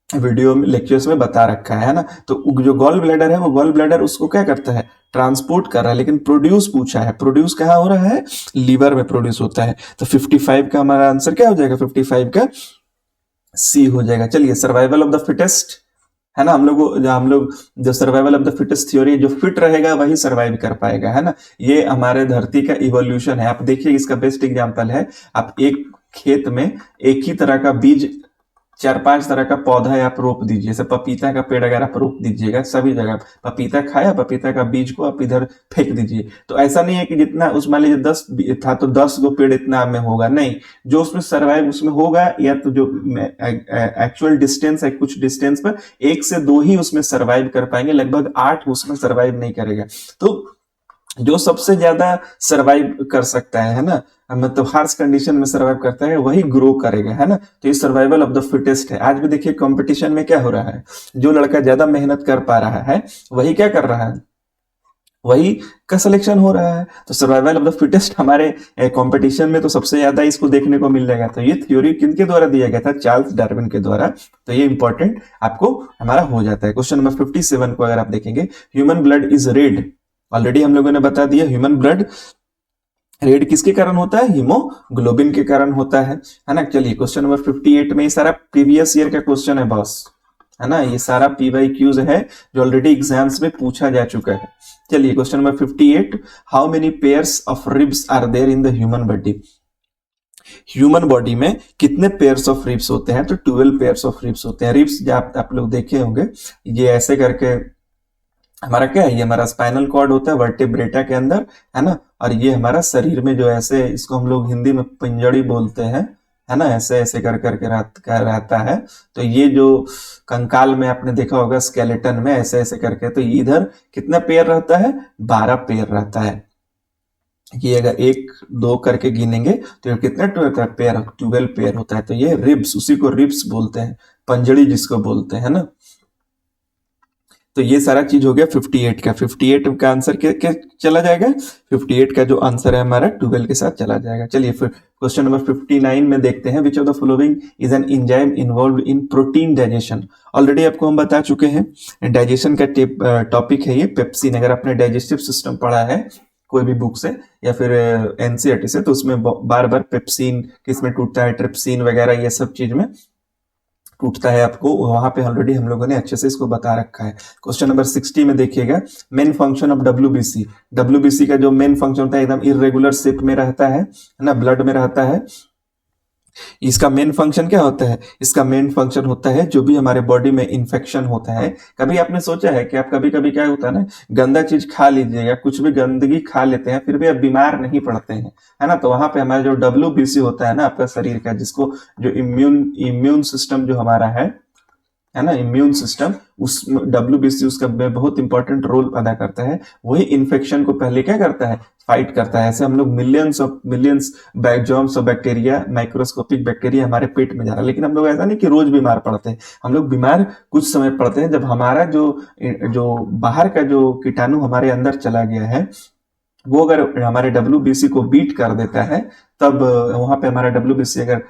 वीडियो में लेक्चर्स में बता रखा है ना। तो जो गॉल ब्लैडर है, वो गॉल ब्लैडर उसको क्या करता है, ट्रांसपोर्ट कर रहा है, लेकिन प्रोड्यूस पूछा है, प्रोड्यूस कहाँ हो रहा है, लीवर में प्रोड्यूस होता है। तो 55 का हमारा आंसर क्या हो जाएगा, 55 का सी हो जाएगा। चलिए, सर्वाइवल ऑफ द फिटेस्ट है ना, हम लोग जो survival of the fittest theory, जो फिट रहेगा वही सर्वाइव कर पाएगा, है ना। ये हमारे धरती का इवोल्यूशन है। आप देखिए, इसका बेस्ट एग्जांपल है, आप एक खेत में एक ही तरह का बीज, 4-5 तरह का पौधा आप रोप दीजिए। जैसे पपीता का पेड़ अगर आप रोप दीजिएगा, सभी जगह पपीता खाया, पपीता का बीज को आप इधर फेंक दीजिए, तो ऐसा नहीं है कि जितना उस, मान लीजिए 10 था तो 10 गो पेड़ इतना में होगा, नहीं। जो उसमें सर्वाइव उसमें होगा, या तो जो एक्चुअल डिस्टेंस है, कुछ डिस्टेंस पर 1 से 2 ही उसमें सर्वाइव कर पाएंगे, लगभग 8 उसमें सर्वाइव नहीं करेगा। तो जो सबसे ज्यादा सरवाइव कर सकता है ना, मतलब हार्श कंडीशन में सरवाइव करता है, वही ग्रो करेगा, है ना। तो ये सर्वाइवल ऑफ द फिटेस्ट है। आज भी देखिए कंपटीशन में क्या हो रहा है, जो लड़का ज्यादा मेहनत कर पा रहा है वही क्या कर रहा है, वही का सिलेक्शन हो रहा है। तो सर्वाइवल ऑफ द फिटेस्ट हमारे कंपटीशन में तो सबसे ज्यादा इसको देखने को मिल जाएगा। तो ये थ्योरी किनके द्वारा दिया गया था, चार्ल्स डार्विन के द्वारा। तो ये इंपॉर्टेंट आपको हमारा हो जाता है। क्वेश्चन नंबर 57 को अगर आप देखेंगे, human blood is red. Already हम लोगों ने बता दिया, ह्यूमन ब्लड रेड किसके कारण होता है, हीमोग्लोबिन के कारण होता है ना। चलिए, क्वेश्चन नंबर 58 में ये सारा प्रीवियस ईयर का क्वेश्चन है बॉस, है ना। ये सारा PYQs है जो ऑलरेडी एग्जाम्स में पूछा जा चुका है। चलिए, question number 58, how many pairs of ribs are there in the human body. Human body में कितने पेयर्स ऑफ रिब्स होते हैं, तो 12 पेयर्स ऑफ रिब्स होते हैं। रिब्स जो आप लोग देखे होंगे, ये ऐसे करके हमारा क्या है, ये हमारा स्पाइनल कॉर्ड होता है वर्टेब्रेटा के अंदर, है ना। और ये हमारा शरीर में जो ऐसे, इसको हम लोग हिंदी में पिंजड़ी बोलते हैं, है ना, ऐसे ऐसे कर करके रहता है। तो ये जो कंकाल में आपने देखा होगा स्केलेटन में ऐसे ऐसे करके, तो इधर कितना पेयर रहता है, 12 पेयर रहता है। ये अगर 1-2 करके गिनेंगे तो ये कितना पेयर, 12 पेयर होता है। तो ये रिब्स, उसी को रिब्स बोलते हैं, पंजड़ी जिसको बोलते हैं ना। तो ये सारा चीज हो गया 58 का। 58 का आंसर क्या चला जाएगा, 58 का जो आंसर है हमारा 12 के साथ चला जाएगा। चलिए, फिर क्वेश्चन नंबर 59 में देखते हैं, which of the following is an enzyme involve in protein digestion. Already आपको हम बता चुके हैं, डाइजेशन का टॉपिक है ये पेप्सिन। अगर आपने डाइजेस्टिव सिस्टम पढ़ा है कोई भी बुक से या फिर NCERT से, तो उसमें बार बार पेप्सिन किसमें टूटता है, ट्रिप्सिन वगैरह, ये सब चीज में टूटता है, आपको वहां पे ऑलरेडी हम लोगों ने अच्छे से इसको बता रखा है। क्वेश्चन नंबर 60 में देखिएगा, main function of WBC। WBC का जो मेन फंक्शन होता है, एकदम इरेगुलर शेप में रहता है ना, ब्लड में रहता है। इसका मेन फंक्शन क्या होता है, इसका मेन फंक्शन होता है जो भी हमारे बॉडी में इन्फेक्शन होता है। कभी आपने सोचा है कि आप कभी कभी क्या होता है ना, गंदा चीज खा लीजिएगा, कुछ भी गंदगी खा लेते हैं, फिर भी आप बीमार नहीं पड़ते हैं, है ना। तो वहां पे हमारा जो WBC होता है ना आपका शरीर का, जिसको जो इम्यून सिस्टम जो हमारा है ना, इम्यून सिस्टम, उस WBC उसका बहुत इंपॉर्टेंट रोल अदा करता है। वही इन्फेक्शन को पहले क्या करता है, फाइट करता है। ऐसे हम लोग millions germs of bacteria, microscopic bacteria हमारे पेट में जा रहा है, लेकिन हम लोग ऐसा नहीं कि रोज बीमार पड़ते हैं। हम लोग बीमार कुछ समय पड़ते हैं जब हमारा जो बाहर का जो कीटाणु हमारे अंदर चला गया है, वो अगर हमारे WBC को बीट कर देता है, तब वहां पे हमारा WBC अगर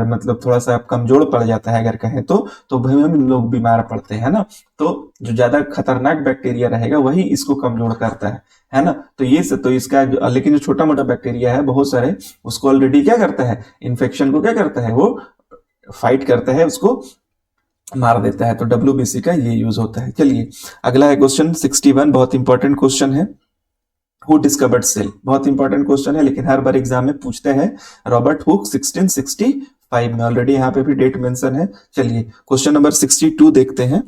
मतलब थोड़ा सा कमजोर पड़ जाता है अगर कहें तो भाई हम लोग बीमार पड़ते हैं ना। तो जो ज्यादा खतरनाक बैक्टीरिया रहेगा वही इसको कमजोर करता है ना। तो ये तो इसका लेकिन जो छोटा मोटा बैक्टीरिया है बहुत सारे, उसको ऑलरेडी क्या करता है, इन्फेक्शन को क्या करता है, वो फाइट करता है, उसको मार देता है। तो WBC का ये यूज होता है। चलिए, अगला है क्वेश्चन 61, बहुत इंपॉर्टेंट क्वेश्चन है। हु डिस्कवर्ड सेल, बहुत इंपॉर्टेंट क्वेश्चन है, लेकिन हर बार एग्जाम में पूछते हैं। रॉबर्ट हुक 1665 में, ऑलरेडी यहाँ पे भी डेट मेंशन है। चलिए, क्वेश्चन नंबर 62 देखते हैं।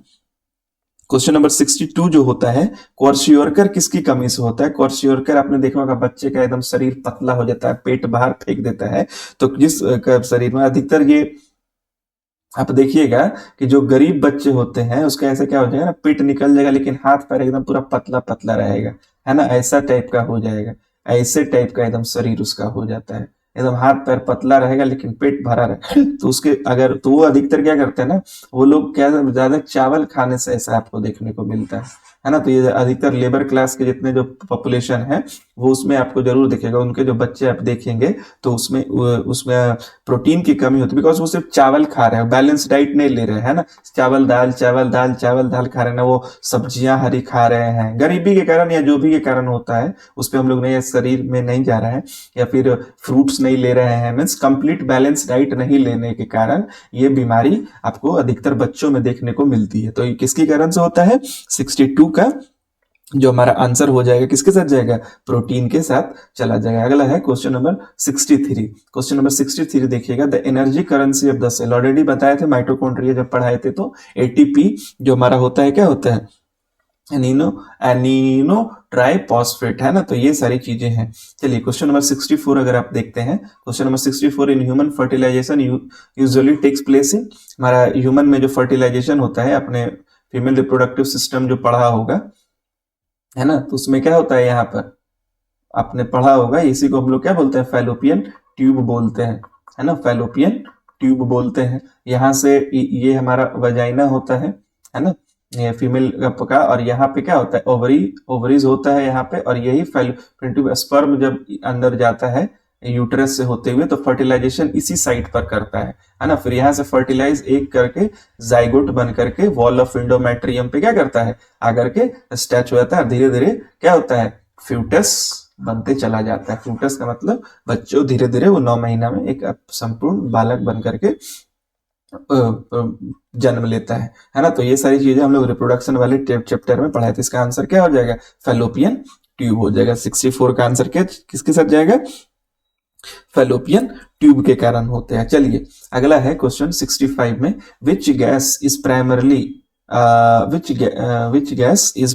क्वेश्चन नंबर 62 जो होता है, क्वार्शियोरकर किसकी कमी से होता है। क्वार्शियोरकर आपने देखा होगा, बच्चे का एकदम शरीर पतला हो जाता है, पेट बाहर फेंक देता है। तो जिस शरीर में अधिकतर ये आप देखिएगा कि जो गरीब बच्चे होते हैं उसका ऐसा क्या हो जाएगा ना, पेट निकल जाएगा लेकिन हाथ पैर एकदम पूरा पतला पतला रहेगा, है ना, ऐसा टाइप का हो जाएगा। ऐसे टाइप का एकदम शरीर उसका हो जाता है, एकदम हाथ पैर पतला रहेगा लेकिन पेट भरा रहेगा। तो उसके अगर तो वो अधिकतर क्या करते हैं ना, वो लोग क्या ज्यादा चावल खाने से ऐसा आपको देखने को मिलता है ना। तो ये अधिकतर लेबर क्लास के जितने जो पॉपुलेशन है वो उसमें आपको जरूर दिखेगा। उनके जो बच्चे आप देखेंगे तो उसमें उसमें प्रोटीन की कमी होती है, बिकॉज वो सिर्फ चावल खा रहे हैं, बैलेंस डाइट नहीं ले रहे हैं ना, चावल दाल चावल दाल चावल दाल खा रहे हैं ना, वो सब्जियां हरी खा रहे हैं, गरीबी के कारण या जो भी के कारण होता है उस पर हम लोग ने शरीर में नहीं जा रहा है, या फिर फ्रूट्स नहीं ले रहे हैं, मीन्स कंप्लीट बैलेंस डाइट नहीं लेने के कारण ये बीमारी आपको अधिकतर बच्चों में देखने को मिलती है। तो ये किसके कारण से होता है? 62 का जो हमारा आंसर हो जाएगा किसके साथ जाएगा? प्रोटीन के साथ चला जाएगा। अगला है क्वेश्चन नंबर 63। क्वेश्चन नंबर 63 देखिएगा, the energy currency of the cell. Already बताए थे माइटोकॉन्ड्रिया जब पढ़ाए थे, तो एटीपी जो हमारा होता है क्या होता है? एनिनो ट्राइफॉस्फेट, है ना। तो ये सारी चीजें हैं। चलिए क्वेश्चन नंबर 64 अगर आप देखते हैं, question number 64, in human fertilization usually takes place in, हमारा ह्यूमन में जो फर्टिलाइजेशन होता है, अपने फीमेल रिप्रोडक्टिव सिस्टम जो पढ़ा होगा, है ना, तो उसमें क्या होता है, यहाँ पर आपने पढ़ा होगा, इसी को हम लोग क्या बोलते हैं? फैलोपियन ट्यूब बोलते हैं, है ना, फैलोपियन ट्यूब बोलते हैं। यहाँ से ये हमारा वजाइना होता है ना, ये फीमेल का, और यहाँ पे क्या होता है? ओवरीज होता है यहाँ पे, और यही फैलोपियन ट्यूब, स्पर्म जब अंदर जाता है यूटरस से होते हुए, तो फर्टिलाइजेशन इसी साइट पर करता है ना। फिर यहाँ से फर्टिलाइज एक करके जाइगोट बन करके वॉल ऑफ इंडोमेट्रियम पे क्या करता है? आकर के स्टैच हो जाता है, धीरे धीरे क्या होता है? फ्यूटस बनते चला जाता है। फ्यूटस का मतलब बच्चों, धीरे धीरे वो 9 महीना में एक संपूर्ण बालक बन करके जन्म लेता है ना। तो ये सारी चीजें हम लोग रिप्रोडक्शन वाले चैप्टर में पढ़ाए थे। इसका आंसर क्या हो जाएगा? फैलोपियन ट्यूब हो जाएगा। 64 का आंसर क्या किसके साथ जाएगा? फैलोपियन ट्यूब के कारण होते हैं। चलिए अगला है क्वेश्चन 65 में, which gas is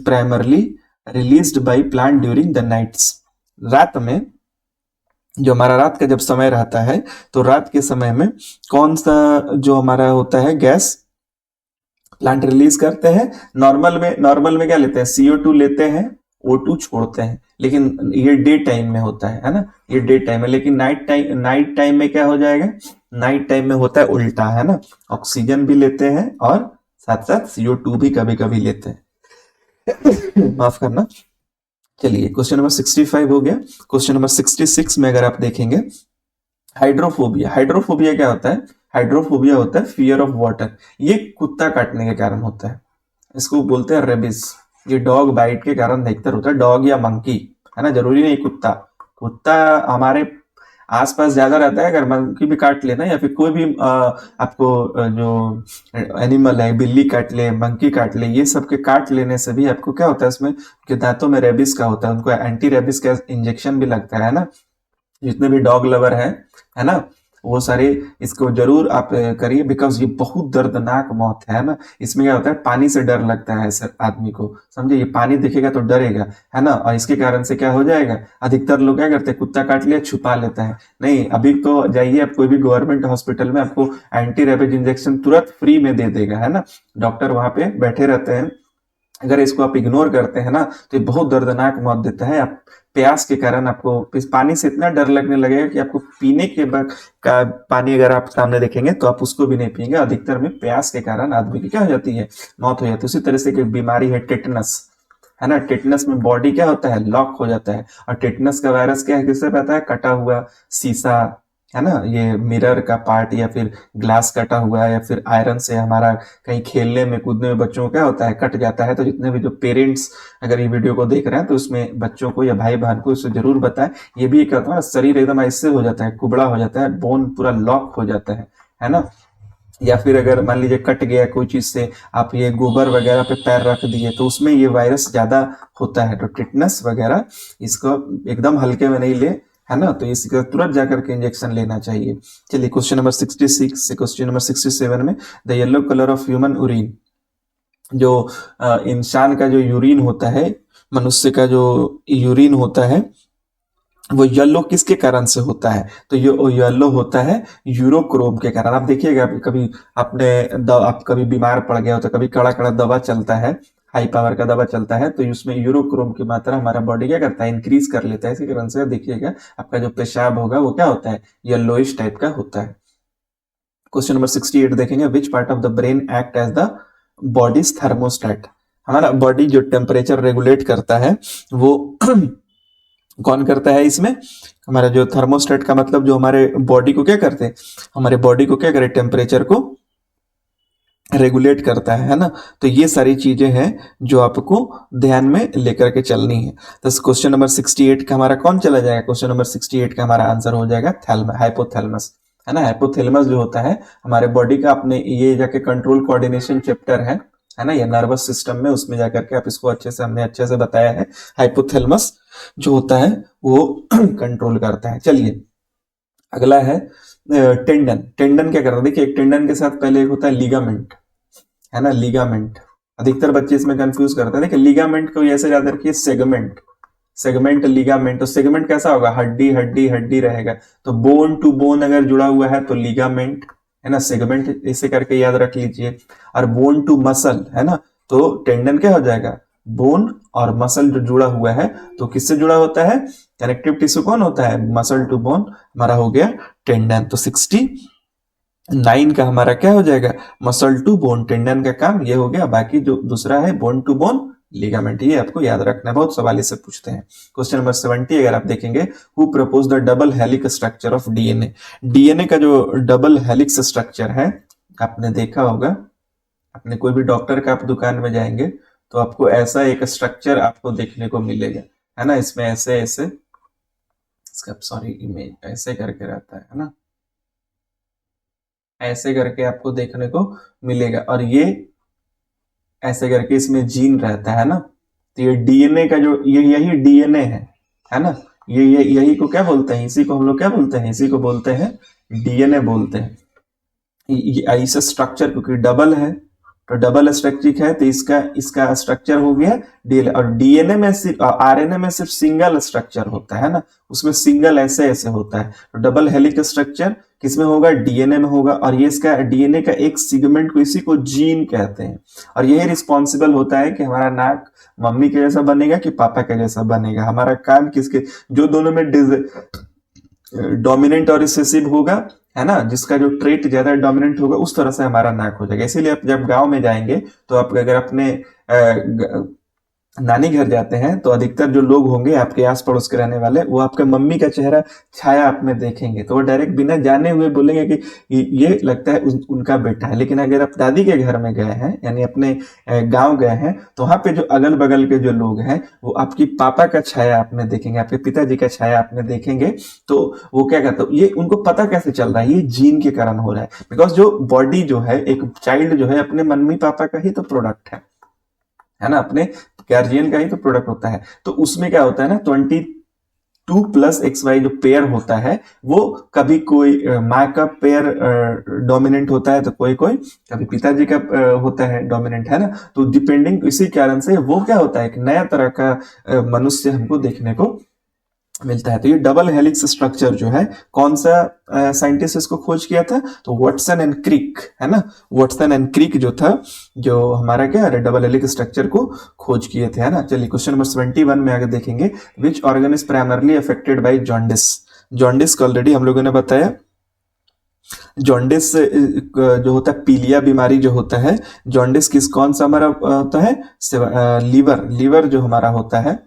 primarily released by plant during the nights. रात में, जो हमारा रात का जब समय रहता है, तो रात के समय में कौन सा जो हमारा होता है गैस प्लांट रिलीज करते हैं? नॉर्मल में क्या लेते हैं? CO2 लेते हैं, O2 छोड़ते हैं, लेकिन ये डे टाइम में होता है ना, ये डे टाइम में। लेकिन नाइट टाइम में क्या हो जाएगा? नाइट टाइम में होता है उल्टा, है ना, ऑक्सीजन भी लेते हैं और साथ साथ CO2 भी कभी कभी लेते हैं। माफ करना। चलिए क्वेश्चन नंबर 65 हो गया। क्वेश्चन नंबर 66 में अगर आप देखेंगे, हाइड्रोफोबिया क्या होता है? हाइड्रोफोबिया होता है फियर ऑफ वाटर। ये कुत्ता काटने के कारण होता है, इसको बोलते हैं रेबिस। ये डॉग बाइट के कारण अधिकतर होता है, डॉग या मंकी, है ना, जरूरी नहीं कुत्ता। कुत्ता हमारे आसपास ज्यादा रहता है, अगर मंकी भी काट लेना, या फिर कोई भी आपको जो एनिमल है, बिल्ली काट ले, मंकी काट ले, ये सब के काट लेने से भी आपको क्या होता है? इसमें के दांतों में रेबिस का होता है, उनको एंटी रेबिस का इंजेक्शन भी लगता है ना। जितने भी डॉग लवर है ना, वो सारे इसको जरूर आप करिए, बिकॉज ये बहुत दर्दनाक मौत है ना। इसमें क्या होता है? पानी से डर लगता है ऐसे आदमी को, समझे, ये पानी दिखेगा तो डरेगा, है ना, और इसके कारण से क्या हो जाएगा? अधिकतर लोग क्या करते हैं? कुत्ता काट लिया, छुपा लेता है। नहीं, अभी तो जाइए आप कोई भी गवर्नमेंट हॉस्पिटल में, आपको एंटी रेबिज इंजेक्शन तुरंत फ्री में दे देगा, है ना, डॉक्टर वहां पे बैठे रहते हैं। अगर इसको आप इग्नोर करते हैं ना, तो ये बहुत दर्दनाक मौत देता है। आप प्यास के कारण आपको इस पानी से इतना डर लगने लगेगा कि आपको पीने के बाद का पानी अगर आप सामने देखेंगे तो आप उसको भी नहीं पिएंगे। अधिकतर में प्यास के कारण आदमी की क्या हो जाती है? मौत हो जाती है। उसी तरह से एक बीमारी है टेटनस, है ना। टेटनस में बॉडी क्या होता है? लॉक हो जाता है। और टेटनस का वायरस क्या है? किससे पता है? कटा हुआ शीशा, है ना, ये मिरर का पार्ट, या फिर ग्लास कटा हुआ है, या फिर आयरन से हमारा कहीं खेलने में कूदने में बच्चों को क्या होता है? कट जाता है। तो जितने भी जो पेरेंट्स अगर ये वीडियो को देख रहे हैं, तो उसमें बच्चों को या भाई बहन को इससे जरूर बताएं। ये भी एक होता है ना, शरीर एकदम ऐसे हो जाता है, कुबड़ा हो जाता है, बोन पूरा लॉक हो जाता है ना। या फिर अगर मान लीजिए कट गया कोई चीज से, आप ये गोबर वगैरह पे पैर रख दिए, तो उसमें ये वायरस ज्यादा होता है। तो टिटनस वगैरह इसको एकदम हल्के में नहीं ले, है ना, तो इसका तुरंत जाकर के इंजेक्शन लेना चाहिए। चलिए क्वेश्चन नंबर 66 से क्वेश्चन नंबर 67 में, the yellow colour of human urine, जो इंसान का जो यूरिन होता है, मनुष्य का जो यूरिन होता है, वो येलो किसके कारण से होता है? तो ये येलो होता है यूरोक्रोम के कारण। आप देखिएगा कभी आप कभी बीमार पड़ गया हो, तो कभी कड़ा कड़ा दवा चलता है, हाई पावर का दवा चलता है, तो उसमें यूरोक्रोम की मात्रा हमारा बॉडी क्या करता है? इंक्रीज कर लेता है। इसी कारण से देखिएगा आपका जो पेशाब होगा वो क्या होता है? येलोइश टाइप का होता है। क्वेश्चन नंबर 68 देखेंगे, which part of the brain act as the body's thermostat. हमारा बॉडी जो टेम्परेचर रेगुलेट करता है, वो कौन करता है इसमें? हमारा जो थर्मोस्टेट का मतलब जो हमारे बॉडी को क्या करते हैं, हमारे बॉडी को क्या करे, टेम्परेचर को रेगुलेट करता है ना। तो ये सारी चीजें हैं जो आपको ध्यान में लेकर के चलनी है। तो क्वेश्चन नंबर 68 का हमारा कौन चला जाएगा? क्वेश्चन नंबर 68 का हमारा आंसर हो जाएगा हाइपोथैलेमस, है ना। हाइपोथैलेमस जो होता है हमारे बॉडी का, अपने ये जाके कंट्रोल कोऑर्डिनेशन चैप्टर है ना, ये नर्वस सिस्टम में, उसमें जाकर के आप इसको हमने अच्छे से बताया है। हाइपोथैलेमस जो होता है वो कंट्रोल करता है। चलिए अगला है टेंडन। टेंडन क्या करता है? देखिए एक टेंडन के साथ पहले एक होता है लिगामेंट, है ना, लिगामेंट। अधिकतर बच्चे इसमें कंफ्यूज करते हैं। देखिए लिगामेंट को ऐसे याद रखिए, सेगमेंट, सेगमेंट लिगामेंट। तो सेगमेंट कैसा होगा? हड्डी हड्डी हड्डी रहेगा। तो बोन टू बोन अगर जुड़ा हुआ है तो लिगामेंट, है ना। सेगमेंट ऐसे करके याद रख लीजिए। और बोन टू मसल, है ना, तो टेंडन क्या हो जाएगा? बोन और मसल जो जुड़ा हुआ है, तो किससे जुड़ा होता है? कनेक्टिव टिश्यू कौन होता है? मसल टू बोन हमारा हो गया टेंडन। तो 69 का हमारा क्या हो जाएगा? Muscle to bone. टेंडन का काम ये हो गया। बाकी जो दूसरा है बोन टू बोन लिगामेंट, ये आपको याद रखना है, बहुत सवाल इससे पूछते हैं। क्वेश्चन नंबर 70 अगर आप देखेंगे, who propose the double helix structure of DNA. DNA का जो डबल हेलिक्स स्ट्रक्चर है, आपने देखा होगा, अपने कोई भी डॉक्टर का आप दुकान में जाएंगे तो आपको ऐसा एक स्ट्रक्चर आपको देखने को मिलेगा, है ना। इसमें ऐसे ऐसे इसका सॉरी इमेज ऐसे करके रहता है ना, ऐसे करके आपको देखने को मिलेगा। और ये ऐसे करके इसमें जीन रहता है ना। तो ये डीएनए का जो ये यही डीएनए है ना। ये यही को क्या बोलते हैं? इसी को हम लोग क्या बोलते हैं? इसी को बोलते हैं डीएनए बोलते हैं। ऐसा स्ट्रक्चर क्योंकि डबल है, तो डबल स्ट्रक्चर है, तो इसका स्ट्रक्चर हो गया डीएनए। और डीएनए में सिर्फ, आरएनए में सिर्फ सिंगल स्ट्रक्चर होता है ना, उसमें सिंगल ऐसे ऐसे होता है। तो डबल हेलिक्स स्ट्रक्चर किसमें होगा? डीएनए में होगा। और ये इसका डीएनए का एक सेगमेंट को, इसी को जीन कहते हैं। और यही रिस्पॉन्सिबल होता है कि हमारा नाक मम्मी के जैसा बनेगा कि पापा के जैसा बनेगा, हमारा कान किसके, जो दोनों में डोमिनेंट और रिसेसिव होगा, है ना, जिसका जो ट्रेट ज्यादा डोमिनेंट होगा उस तरह से हमारा नाक हो जाएगा। इसीलिए आप जब गांव में जाएंगे तो आप अगर अपने नानी घर जाते हैं तो अधिकतर जो लोग होंगे आपके आस पड़ोस के रहने वाले, वो आपके मम्मी का चेहरा छाया आप में देखेंगे तो वो डायरेक्ट बिना जाने हुए बोलेंगे कि ये लगता है उनका बेटा है। लेकिन अगर आप दादी के घर में गए हैं, यानी अपने गांव गए हैं, तो वहां पे जो अगल बगल के जो लोग हैं वो आपकी पापा का छाया आप में देखेंगे, आपके पिताजी का छाया आप में देखेंगे। तो वो क्या कहते हैं, ये उनको पता कैसे चल रहा है? ये जीन के कारण हो रहा है। बिकॉज जो बॉडी जो है, एक चाइल्ड जो है अपने मम्मी पापा का ही तो प्रोडक्ट है ना, अपने गार्जियन का ही तो प्रोडक्ट होता है। तो उसमें क्या होता है ना, 22 प्लस XY जो पेयर होता है, वो कभी कोई माँ का पेयर डोमिनेंट होता है, तो कोई कभी पिताजी का होता है डोमिनेंट, है ना। तो डिपेंडिंग, इसी कारण से वो क्या होता है, एक नया तरह का मनुष्य हमको देखने को मिलता है। तो ये डबल हेलिक्स स्ट्रक्चर जो है, कौन सा साइंटिस्ट इसको खोज किया था? तो वाटसन एंड क्रिक, है ना। वाटसन एंड क्रिक जो था, जो हमारा क्या है, डबल हेलिक्स स्ट्रक्चर को खोज किए थे, है ना। चलिए क्वेश्चन नंबर 71 में आगे देखेंगे, विच organ is primarily affected by jaundice. Jaundice को ऑलरेडी हम लोगों ने बताया। जॉन्डिस जो होता है, पीलिया बीमारी जो होता है, जॉन्डिस कौन सा हमारा होता है? लीवर जो हमारा होता है,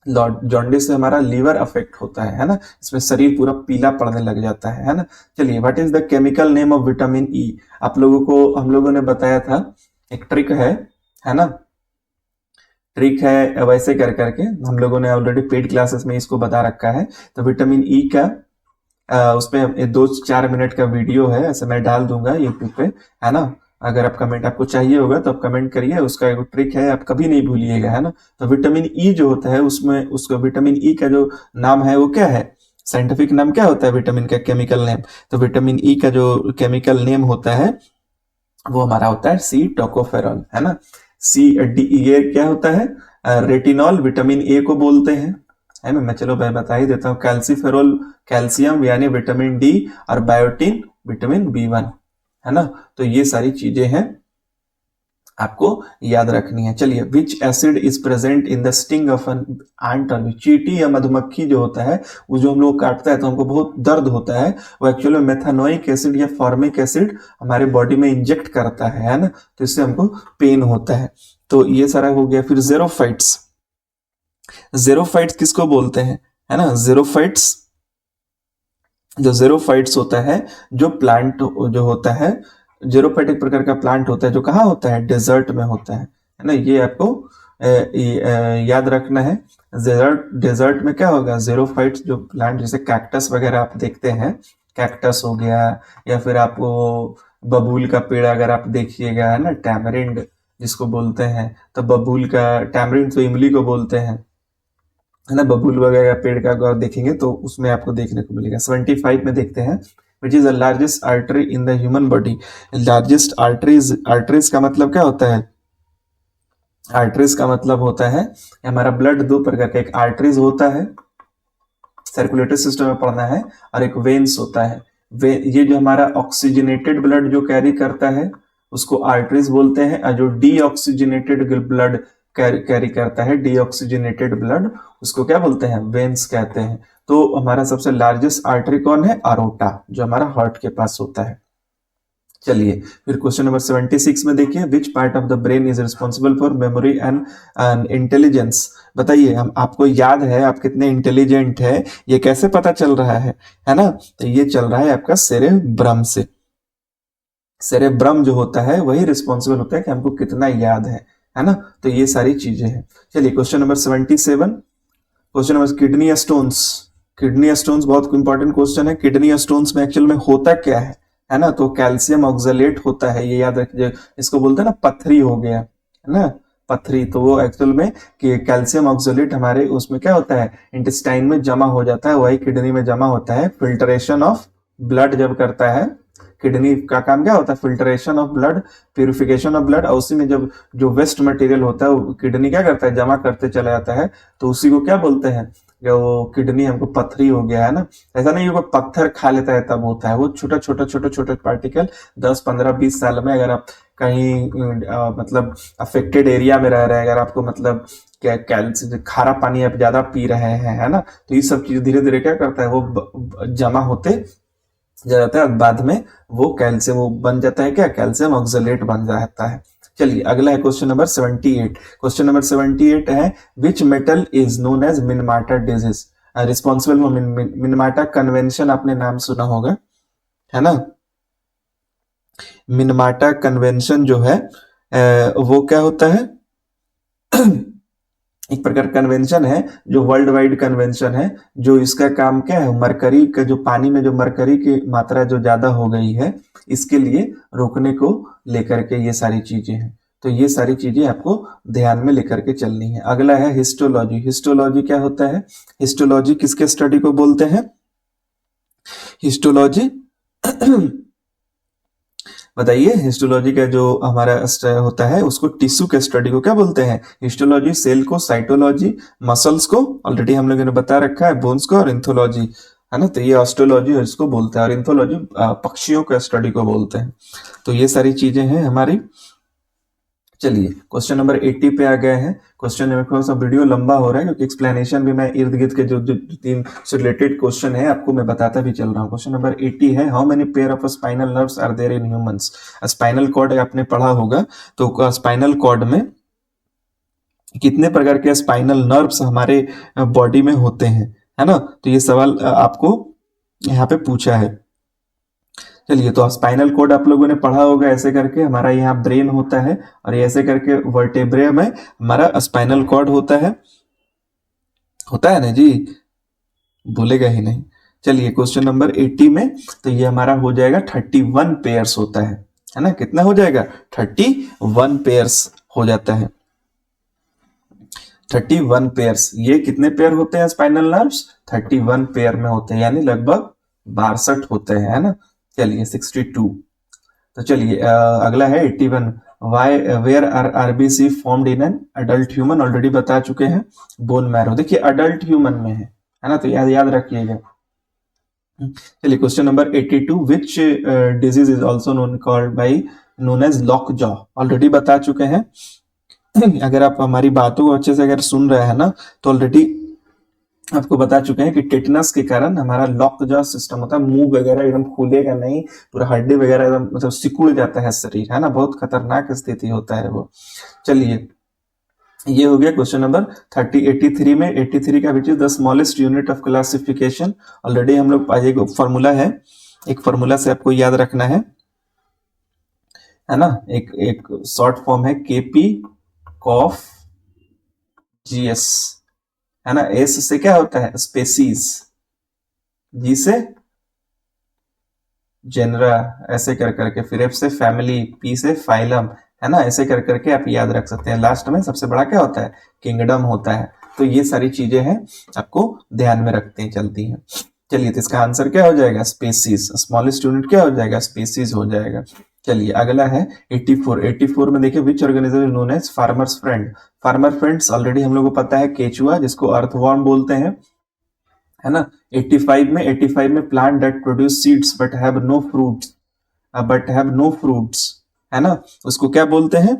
जॉन्डिस से हमारा लीवर अफेक्ट होता है ना। इसमें शरीर पूरा पीला पड़ने लग जाता है ना। चलिए, what is the chemical name of vitamin E. आप लोगों को हम लोगों ने बताया था, एक ट्रिक है ना, ट्रिक है वैसे कर करके हम लोगों ने ऑलरेडी पेड क्लासेस में इसको बता रखा है। तो विटामिन ई का उसमें 2-4 मिनट का वीडियो है, ऐसे मैं डाल दूंगा यूट्यूब पे, है ना। अगर आप कमेंट आपको चाहिए होगा तो आप कमेंट करिए, उसका एक ट्रिक है, आप कभी नहीं भूलिएगा, है ना। तो विटामिन ई जो होता है, उसमें उसका विटामिन ई का जो नाम है वो क्या है, साइंटिफिक नाम क्या होता है विटामिन का, केमिकल नेम। तो विटामिन ई का जो केमिकल नेम होता है वो हमारा होता है सी टोकोफेरॉल, है ना। ये क्या होता है, रेटिनॉल विटामिन ए को बोलते हैं, है ना। मैं चलो मैं बता ही देता हूँ, कैल्सीफेरोल कैल्शियम यानी विटामिन डी, और बायोटिन विटामिन B1, है ना। तो ये सारी चीजें हैं, आपको याद रखनी है। चलिए, विच acid is present in the sting of an ant और चींटी या मधुमक्खी जो होता है, वो जो हम लोग काटता है तो हमको बहुत दर्द होता है, वो एक्चुअली मेथानोइक एसिड या फॉर्मिक एसिड हमारे बॉडी में इंजेक्ट करता है ना। तो इससे हमको पेन होता है। तो ये सारा हो गया। फिर ज़ेरोफाइट्स, ज़ेरोफाइट्स किसको बोलते हैं, है ना? ज़ेरोफाइट्स, जो ज़ेरोफाइट्स होता है, जो प्लांट जो होता है, ज़ेरोफाइट एक प्रकार का प्लांट होता है जो कहाँ होता है, डेजर्ट में होता है ना? ये आपको याद रखना है। डेजर्ट में क्या होगा, ज़ेरोफाइट्स जो प्लांट, जैसे कैक्टस वगैरह आप देखते हैं, कैक्टस हो गया, या फिर आपको बबूल का पेड़ अगर आप देखिएगा, है ना, टैमरिंड जिसको बोलते हैं, तो बबूल का, टैमरिंड तो इमली को बोलते हैं, है ना, बबूल वगैरह पेड़ का अगर देखेंगे तो उसमें आपको देखने को मिलेगा। 75 में देखते हैं, which is the largest artery in the human body. Largest arteries, arteries का मतलब क्या होता है, आर्टरीज का मतलब होता है हमारा ब्लड दो प्रकार का, एक आर्टरीज होता है, सर्कुलेटरी सिस्टम में पढ़ना है, और एक वेन्स होता है। ये जो हमारा ऑक्सीजनेटेड ब्लड जो कैरी करता है उसको आर्टरीज बोलते हैं, और जो डीऑक्सीजनेटेड ब्लड कैरी करता है, डीऑक्सीजनेटेड ब्लड, उसको क्या बोलते हैं, वेन्स कहते हैं। तो हमारा सबसे लार्जेस्ट आर्टरी कौन है, अरोटा, जो हमारा हार्ट के पास होता है। चलिए फिर क्वेश्चन नंबर 76 में देखिए, विच part of the brain is responsible for memory and intelligence. बताइए, हम आपको याद है आप कितने इंटेलिजेंट है, ये कैसे पता चल रहा है ना? तो ये चल रहा है आपका सेरेब्रम से। सेरेब्रम जो होता है वही रिस्पॉन्सिबल होता है कि हमको कितना याद है ना? तो ये सारी चीजें हैं। चलिए question number 77, question number kidney stones. Kidney stones बहुत इंपॉर्टेंट क्वेश्चन है। किडनी स्टोन्स में एक्चुअल में होता क्या है ना? तो कैल्शियम ऑक्सलेट होता है, ये याद रखिए। इसको बोलते हैं ना पथरी हो गया, है ना, पथरी। तो वो एक्चुअल में कि कैल्शियम ऑक्सलेट हमारे उसमें क्या होता है, इंटेस्टाइन में जमा हो जाता है, वही किडनी में जमा होता है। फिल्ट्रेशन ऑफ ब्लड जब करता है, किडनी का काम क्या होता है, filtration of blood, purification of blood, और उसी में जब जो वेस्ट मटेरियल होता है वो किडनी क्या करता है, जमा करते चला जाता है। तो उसी को क्या बोलते हैं, वो किडनी हमको पथरी हो गया है ना। ऐसा नहीं है पत्थर खा लेता है तब होता है, वो छोटा छोटा छोटे छोटे पार्टिकल 10 15 20 साल में, अगर आप कहीं मतलब अफेक्टेड एरिया में रह रहे हैं, अगर आपको मतलब क्या कैल्शियम खारा पानी आप ज्यादा पी रहे हैं, है ना, तो ये सब चीज धीरे धीरे क्या करता है, वो जमा होते जाता है, बाद में वो कैल्शियम वो बन जाता है, क्या, कैल्शियम ऑक्सलेट बन जाता है। चलिए अगला है क्वेश्चन नंबर 78। क्वेश्चन नंबर 78 है, which metal is known as Minamata disease, responsible for Minamata convention, आपने नाम सुना होगा, है ना? मिनमाटा कन्वेंशन जो है वो क्या होता है एक प्रकार कन्वेंशन है, जो वर्ल्ड वाइड कन्वेंशन है, जो इसका काम क्या है, मरकरी का जो पानी में जो मरकरी की मात्रा जो ज्यादा हो गई है, इसके लिए रोकने को लेकर के ये सारी चीजें हैं। तो ये सारी चीजें आपको ध्यान में लेकर के चलनी है। अगला है हिस्टोलॉजी। हिस्टोलॉजी क्या होता है, हिस्टोलॉजी किसके स्टडी को बोलते हैं, हिस्टोलॉजी बताइए, हिस्टोलॉजी का जो हमारा होता है उसको टिश्यू के स्टडी को क्या बोलते हैं, हिस्टोलॉजी। सेल को साइटोलॉजी, मसल्स को ऑलरेडी हम लोगों ने बता रखा है, बोन्स को, और इंथोलॉजी, है ना, तो ये ऑस्टोलॉजी इसको बोलते हैं, और इंथोलॉजी पक्षियों के स्टडी को बोलते हैं। तो ये सारी चीजें हैं हमारी। चलिए क्वेश्चन नंबर 80 पे आ गए हैं। क्वेश्चन नंबर, थोड़ा सा वीडियो लंबा हो रहा है क्योंकि एक्सप्लेनेशन भी मैं इर्द गिर्द के जो तीन से रिलेटेड क्वेश्चन है आपको मैं बताता भी चल रहा हूँ। क्वेश्चन नंबर 80 है, how many pair of spinal nerves are there in humans. Spinal cord आपने पढ़ा होगा, तो स्पाइनल कॉर्ड में कितने प्रकार के स्पाइनल नर्व्स हमारे बॉडी में होते हैं, है ना? तो ये सवाल आपको यहाँ पे पूछा है। चलिए, तो स्पाइनल कोड आप लोगों ने पढ़ा होगा, ऐसे करके हमारा यहाँ ब्रेन होता है, और ऐसे करके वर्टेब्रे में हमारा स्पाइनल कॉर्ड होता है ना जी, भूलेगा ही नहीं। चलिए क्वेश्चन नंबर 80 में, तो ये हमारा हो जाएगा 31 पेयर्स होता है ना? कितना हो जाएगा, 31 पेयर्स हो जाता है। 31 पेयर्स, ये कितने पेयर होते हैं स्पाइनल नर्व्स, 31 पेयर में होते हैं, यानी लगभग 62 होते हैं, है ना? चलिए 62। तो चलिए अगला है 81, why where are RBC formed in an adult human, already बता चुके हैं, बोन मैरो। देखिए अडल्ट ह्यूमन में है ना, तो याद रखिएगा। चलिए question number 82, which disease is also known as lockjaw, already बता चुके हैं। अगर आप हमारी बातों को अच्छे से अगर सुन रहे हैं ना, तो ऑलरेडी आपको बता चुके हैं कि टेटनस के कारण हमारा लॉक जॉ सिस्टम होता है, मुंह वगैरह एकदम खुलेगा नहीं, पूरा हड्डी वगैरह एकदम मतलब सिकुड़ जाता है शरीर, है ना, बहुत खतरनाक स्थिति होता है वो। चलिए ये हो गया क्वेश्चन नंबर 83 में 83 का which is the smallest unit of classification. Already हम लोग एक फॉर्मूला है, एक फॉर्मूला से आपको याद रखना है ना। एक शॉर्ट फॉर्म है केपी कॉफ जीएस, है ना। एस से क्या होता है स्पेसीज, जी से जेनरा, ऐसे कर करके, फिर एफ से फैमिली, पी से फाइलम, है ना। ऐसे कर करके आप याद रख सकते हैं। लास्ट में सबसे बड़ा क्या होता है किंगडम होता है। तो ये सारी चीजें हैं आपको ध्यान में रखते हैं चलती हैं। चलिए तो इसका आंसर क्या हो जाएगा स्पेसीज, स्मॉलेस्ट यूनिट क्या हो जाएगा स्पेसीज हो जाएगा। चलिए अगला है 84 में देखिए which organism known as farmer's friend. Farmer friends already हम लोग को पता है केचुआ, जिसको अर्थवॉर्म बोलते हैं, है ना। 85 में plant that produce seeds but have no fruits, है ना, उसको क्या बोलते हैं,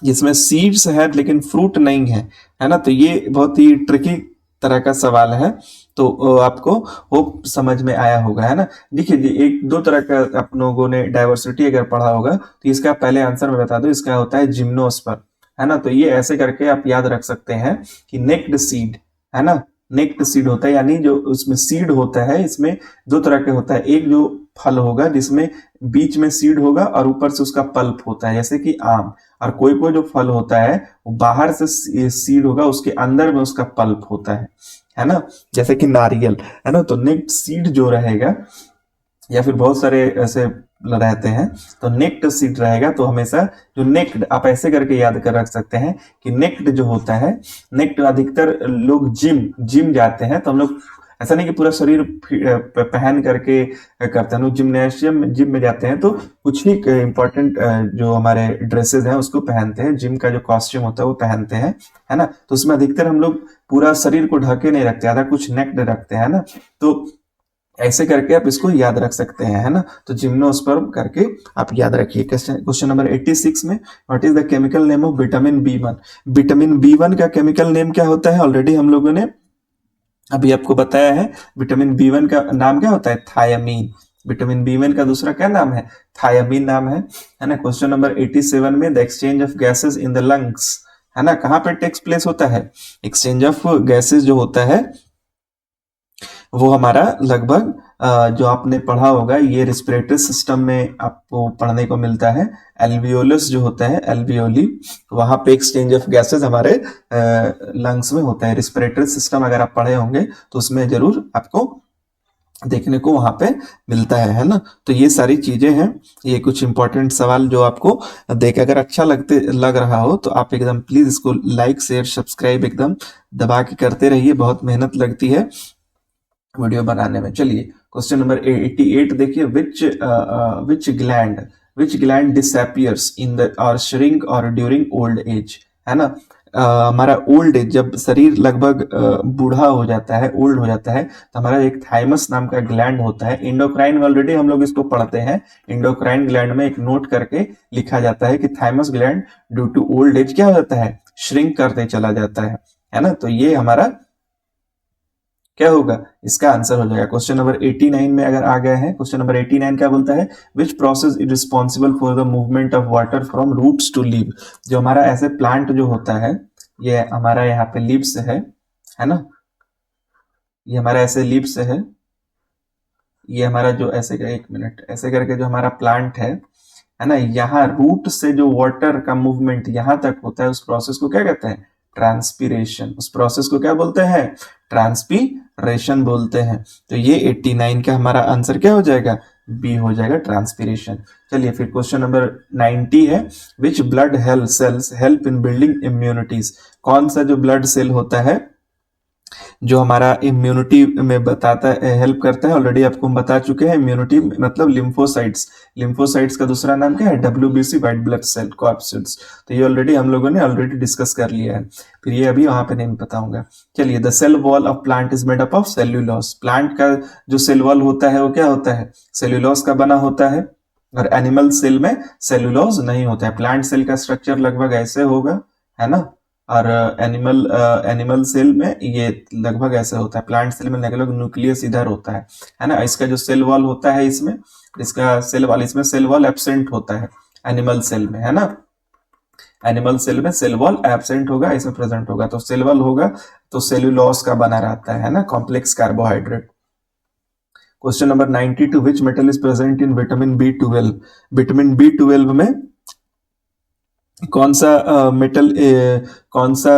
जिसमें सीड्स है लेकिन फ्रूट नहीं है ना। तो ये बहुत ही ट्रिकी तरह का सवाल है, तो आपको वो समझ में आया होगा, है ना। देखिए जी एक दो तरह का आप लोगों ने डाइवर्सिटी अगर पढ़ा होगा तो इसका पहले आंसर मैं बता दूं, इसका होता है जिम्नोस्पर्म, है ना। तो ये ऐसे करके आप याद रख सकते हैं कि नेक्ड सीड, है ना, नेक्ड सीड होता है, यानी जो उसमें सीड होता है, इसमें दो तरह के होता है। एक जो फल होगा जिसमें बीच में सीड होगा और ऊपर से उसका पल्प होता है, जैसे कि आम। और कोई जो फल होता है वो बाहर से सीड होगा, उसके अंदर में उसका पल्प होता है ना, जैसे कि नारियल, है ना। तो नेक्ड सीड जो रहेगा, या फिर बहुत सारे ऐसे रहते हैं, तो नेक्ड सीड रहेगा। तो हमेशा जो नेक्ड आप ऐसे करके याद कर रख सकते हैं कि नेक्ड जो होता है, नेक्ड अधिकतर लोग जिम जाते हैं, तो हम लोग ऐसा नहीं कि पूरा शरीर पहन करके करते हैं, लोग जिम में जाते हैं तो कुछ ही इंपॉर्टेंट जो हमारे ड्रेसेस हैं उसको पहनते हैं, जिम का जो कॉस्ट्यूम होता है वो पहनते हैं, है ना। तो उसमें अधिकतर हम लोग पूरा शरीर को ढके नहीं रखते, आधा कुछ नेक्ड रखते हैं ना। तो ऐसे करके आप इसको याद रख सकते हैं, है ना। तो जिम्नोस्पर्म करके आप याद रखिए। क्वेश्चन नंबर 86 में what is the chemical name of vitamin B1. Vitamin B1 का केमिकल नेम क्या होता है, ऑलरेडी हम लोगों ने अभी आपको बताया है। विटामिन बी1 का नाम क्या होता है थायामीन। विटामिन बी1 का दूसरा क्या नाम है थायामीन नाम है ना। क्वेश्चन नंबर 87 में the exchange of gases in the lungs, है ना, कहां पर टेक्स प्लेस होता है। एक्सचेंज ऑफ गैसेस जो होता है वो हमारा लगभग जो आपने पढ़ा होगा, ये रिस्पिरेटरी सिस्टम में आपको पढ़ने को मिलता है। एल्वियोलस जो होता है, एल्वियोली, वहां पे एक्सचेंज ऑफ गैसेस हमारे लंग्स में होता है। रिस्पिरेटरी सिस्टम अगर आप पढ़े होंगे तो उसमें जरूर आपको देखने को वहां पे मिलता है ना। तो ये सारी चीजें हैं, ये कुछ इंपॉर्टेंट सवाल जो आपको देख अगर अच्छा लग रहा हो तो आप एकदम प्लीज इसको लाइक शेयर सब्सक्राइब एकदम दबा के करते रहिए, बहुत मेहनत लगती है वीडियो बनाने में। चलिए क्वेश्चन नंबर 88 देखिए विच ग्लैंड डिसअपियर्स इन द और श्रिंक और ड्यूरिंग ओल्ड एज, है ना। हमारा ओल्ड एज जब शरीर लगभग बूढ़ा हो जाता है, ओल्ड हो जाता है, तो हमारा एक थाइमस नाम का ग्लैंड होता है। इंडोक्राइन ऑलरेडी हम लोग इसको पढ़ते हैं। इंडोक्राइन ग्लैंड में एक नोट करके लिखा जाता है कि thymus gland due to old age क्या हो जाता है श्रिंक करते चला जाता है ना। तो ये हमारा क्या होगा, इसका आंसर हो जाएगा। क्वेश्चन नंबर 89 में अगर आ गए हैं, क्वेश्चन नंबर 89 क्या बोलता है which process is responsible for the movement of water from roots to leave. जो हमारा ऐसे प्लांट जो होता है, ये हमारा यहाँ पे लीव्स है ना, ये हमारा ऐसे लीव्स ये हमारा जो ऐसे एक मिनट ऐसे करके जो हमारा प्लांट है ना, यहाँ रूट से जो वाटर का मूवमेंट यहाँ तक होता है, उस प्रोसेस को क्या कहते हैं ट्रांसपीरेशन। उस प्रोसेस को क्या बोलते हैं ट्रांसपीरेशन बोलते हैं। तो ये 89 का हमारा आंसर क्या हो जाएगा बी हो जाएगा ट्रांसपीरेशन। चलिए फिर क्वेश्चन नंबर 90 है which blood cells help in building immunities. कौन सा जो ब्लड सेल होता है जो हमारा इम्यूनिटी में बताता है, हेल्प करता है। ऑलरेडी आपको हम बता चुके हैं इम्यूनिटी मतलब लिम्फोसाइट्स। लिम्फोसाइट्स का दूसरा नाम क्या है WBC white blood cell coefficients. तो ये ऑलरेडी हम लोगों ने ऑलरेडी डिस्कस कर लिया है, फिर ये अभी वहां पे नहीं बताऊंगा। चलिए the cell wall of plant is made up of cellulose. Plant का जो सेल वॉल होता है वो क्या होता है सेल्यूलोज का बना होता है, और एनिमल सेल में सेल्यूलोज नहीं होता है। प्लांट सेल का स्ट्रक्चर लगभग ऐसे होगा, है ना, और एनिमल सेल में ये लगभग ऐसे होता है। प्लांट सेल में लगभग न्यूक्लियस इधर होता है ना। इसका जो सेल वॉल होता है इसमें सेल वॉल एब्सेंट होता है एनिमल सेल में, है ना। एनिमल सेल में सेल वॉल एब्सेंट होगा, इसमें प्रेजेंट होगा, तो सेल वॉल होगा तो सेल्यूलोज का बना रहता है ना, complex carbohydrate. Question number 92, which metal is present in vitamin B12? Vitamin B12 में कौन सा मेटल, कौन सा,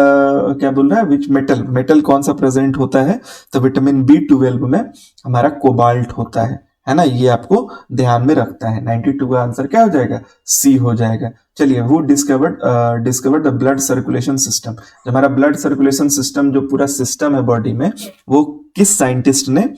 क्या बोल रहा है, विच मेटल, मेटल कौन सा प्रेजेंट होता है? तो विटामिन B12 में हमारा कोबाल्ट होता है ना, ये आपको ध्यान में रखता है। 92 का आंसर क्या हो जाएगा? सी हो जाएगा। चलिए, वो discovered the blood circulation system. जो हमारा ब्लड सर्कुलेशन सिस्टम, जो पूरा सिस्टम है बॉडी में, वो किस साइंटिस्ट ने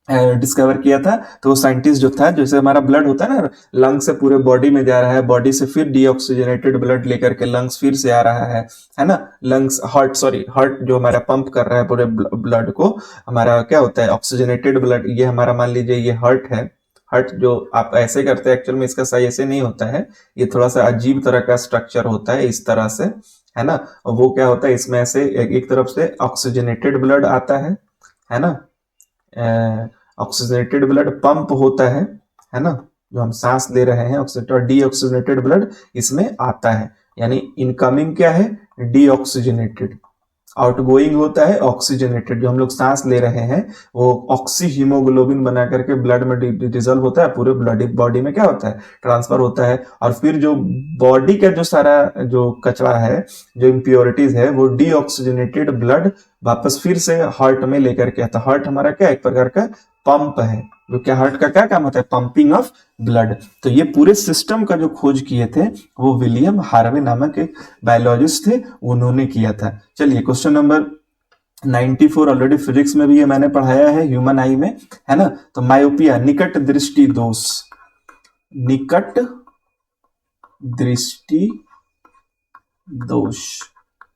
डिस्कवर किया था? तो वो साइंटिस्ट जो था, जैसे हमारा ब्लड होता है ना, लंग से पूरे बॉडी में जा रहा है, बॉडी से फिर डीऑक्सीजनेटेड ब्लड लेकर के लंग्स फिर से आ रहा है ना, लंग्स, हार्ट जो हमारा पंप कर रहा है पूरे ब्लड को, हमारा क्या होता है, ऑक्सीजनेटेड ब्लड। ये हमारा मान लीजिए ये हार्ट है, हार्ट जो आप ऐसे करते हैं, एक्चुअल में इसका सही ऐसे नहीं होता है, ये थोड़ा सा अजीब तरह का स्ट्रक्चर होता है इस तरह से, है ना। वो क्या होता है, इसमें ऐसे एक तरफ से ऑक्सीजनेटेड ब्लड आता है ना, ऑक्सीजनेटेड ब्लड पंप होता है ना, जो हम सांस ले रहे हैं, ऑक्सीजनेटेड और डीऑक्सीजनेटेड ब्लड इसमें आता है, यानी इनकमिंग क्या है, डीऑक्सीजनेटेड, आउटगोइंग होता है ऑक्सीजनेटेड। जो हम लोग सांस ले रहे हैं वो ऑक्सी हीमोग्लोबिन बना करके ब्लड में डिजोल्व होता है, पूरे बॉडी में क्या होता है, ट्रांसफर होता है, और फिर जो बॉडी का जो सारा जो कचरा है, जो इम्प्योरिटीज है, वो डीऑक्सीजनेटेड ब्लड वापस फिर से हार्ट में लेकर के आता है। हार्ट हमारा क्या, एक प्रकार का पंप है, जो क्या हार्ट का क्या काम होता है, पंपिंग ऑफ ब्लड। तो ये पूरे सिस्टम का जो खोज किए थे वो विलियम हार्वे नामक एक बायोलॉजिस्ट थे, उन्होंने किया था। चलिए, क्वेश्चन नंबर 94 ऑलरेडी फिजिक्स में भी ये मैंने पढ़ाया है, ह्यूमन आई में, है ना। तो मायोपिया, निकट दृष्टि दोष, निकट दृष्टि दोष,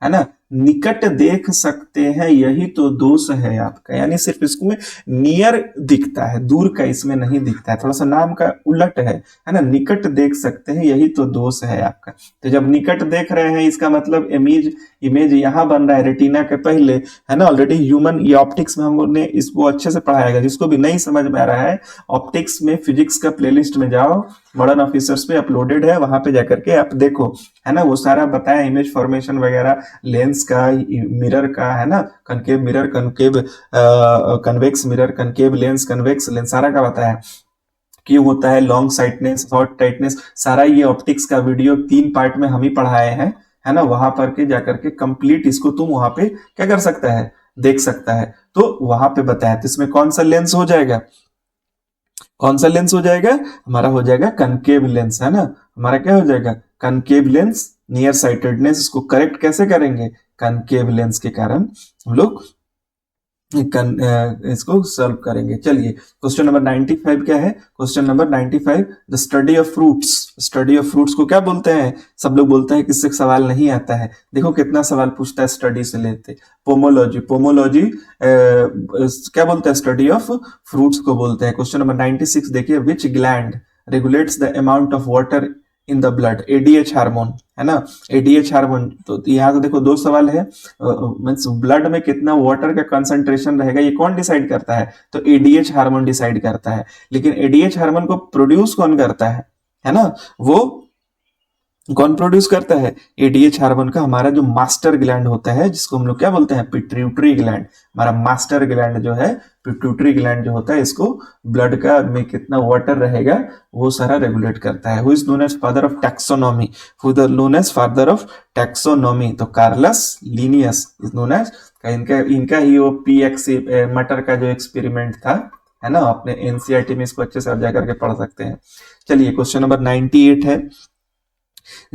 है ना, निकट देख सकते हैं यही तो दोष है आपका, यानी सिर्फ इसको में नियर दिखता है, दूर का इसमें नहीं दिखता है, थोड़ा सा नाम का उलट है ना, निकट देख सकते हैं यही तो दोष है आपका। तो जब निकट देख रहे हैं, इसका मतलब इमेज यहाँ बन रहा है रेटिना के पहले, है ना। ऑलरेडी ह्यूमन, ये ऑप्टिक्स में हमने इसको अच्छे से पढ़ाया गया, जिसको भी नहीं समझ में आ रहा है, ऑप्टिक्स में फिजिक्स का प्लेलिस्ट में जाओ, मॉडर्न ऑफिसर्स में अपलोडेड है, वहां पे जाकर के आप देखो, है ना, वो सारा बताया, इमेज फॉर्मेशन वगैरह, लेंस का, मिरर का, है ना, concave mirror, concave convex mirror, concave lens, convex lens, सारा का बताया क्यों होता है, लॉन्ग साइटनेस, शॉर्ट टाइटनेस, सारा ये ऑप्टिक्स का वीडियो 3 पार्ट में हम ही पढ़ाए हैं, है ना। वहां पर के जाकर के कंप्लीट इसको तुम वहां पे क्या कर सकता है, देख सकता है, तो वहां पे बताया। तो इसमें कौन सा लेंस हो जाएगा, कौन सा लेंस हो जाएगा, हमारा हो जाएगा कनकेव लेंस, है ना, हमारा क्या हो जाएगा, कनकेव लेंस। नियर साइटेडनेस, इसको करेक्ट कैसे करेंगे, कनकेव लेंस के कारण हम लोग इसको सॉल्व करेंगे। चलिए, क्वेश्चन नंबर 95 क्या है, question number 95, the study of fruits, study of fruits को क्या बोलते हैं, सब लोग बोलते हैं कि इससे सवाल नहीं आता है, देखो कितना सवाल पूछता है स्टडी से लेते, पोमोलॉजी, पोमोलॉजी क्या बोलते हैं, स्टडी ऑफ फ्रूट्स को बोलते हैं। क्वेश्चन नंबर 96 देखिए, विच gland regulates the amount of water in the blood, ADH hormone, है ना, एडीएच हार्मोन। तो यहाँ तो देखो 2 सवाल है, मींस ब्लड में कितना वाटर का कंसंट्रेशन रहेगा ये कौन डिसाइड करता है, तो एडीएच हार्मोन डिसाइड करता है। लेकिन एडीएच हार्मोन को प्रोड्यूस कौन करता है ना, वो कौन प्रोड्यूस करता है, एडीएच हार्मोन का हमारा जो मास्टर ग्लैंड होता है, जिसको हम लोग क्या बोलते हैं, पिट्यूटरी ग्लैंड। हमारा मास्टर ग्लैंड जो है, पिट्यूटरी ग्लैंड जो होता है, इसको ब्लड का में कितना वाटर रहेगा वो सारा रेगुलेट करता है। Who is known as father of taxonomy, who is known as father of taxonomy, तो Carolus Linnaeus is known as, इनका ही वो पीएक्सी मटर का जो एक्सपेरिमेंट था, है ना, अपने एनसीईआरटी में इसको अच्छे से आप जाकर के पढ़ सकते हैं। चलिए, क्वेश्चन नंबर 98 है,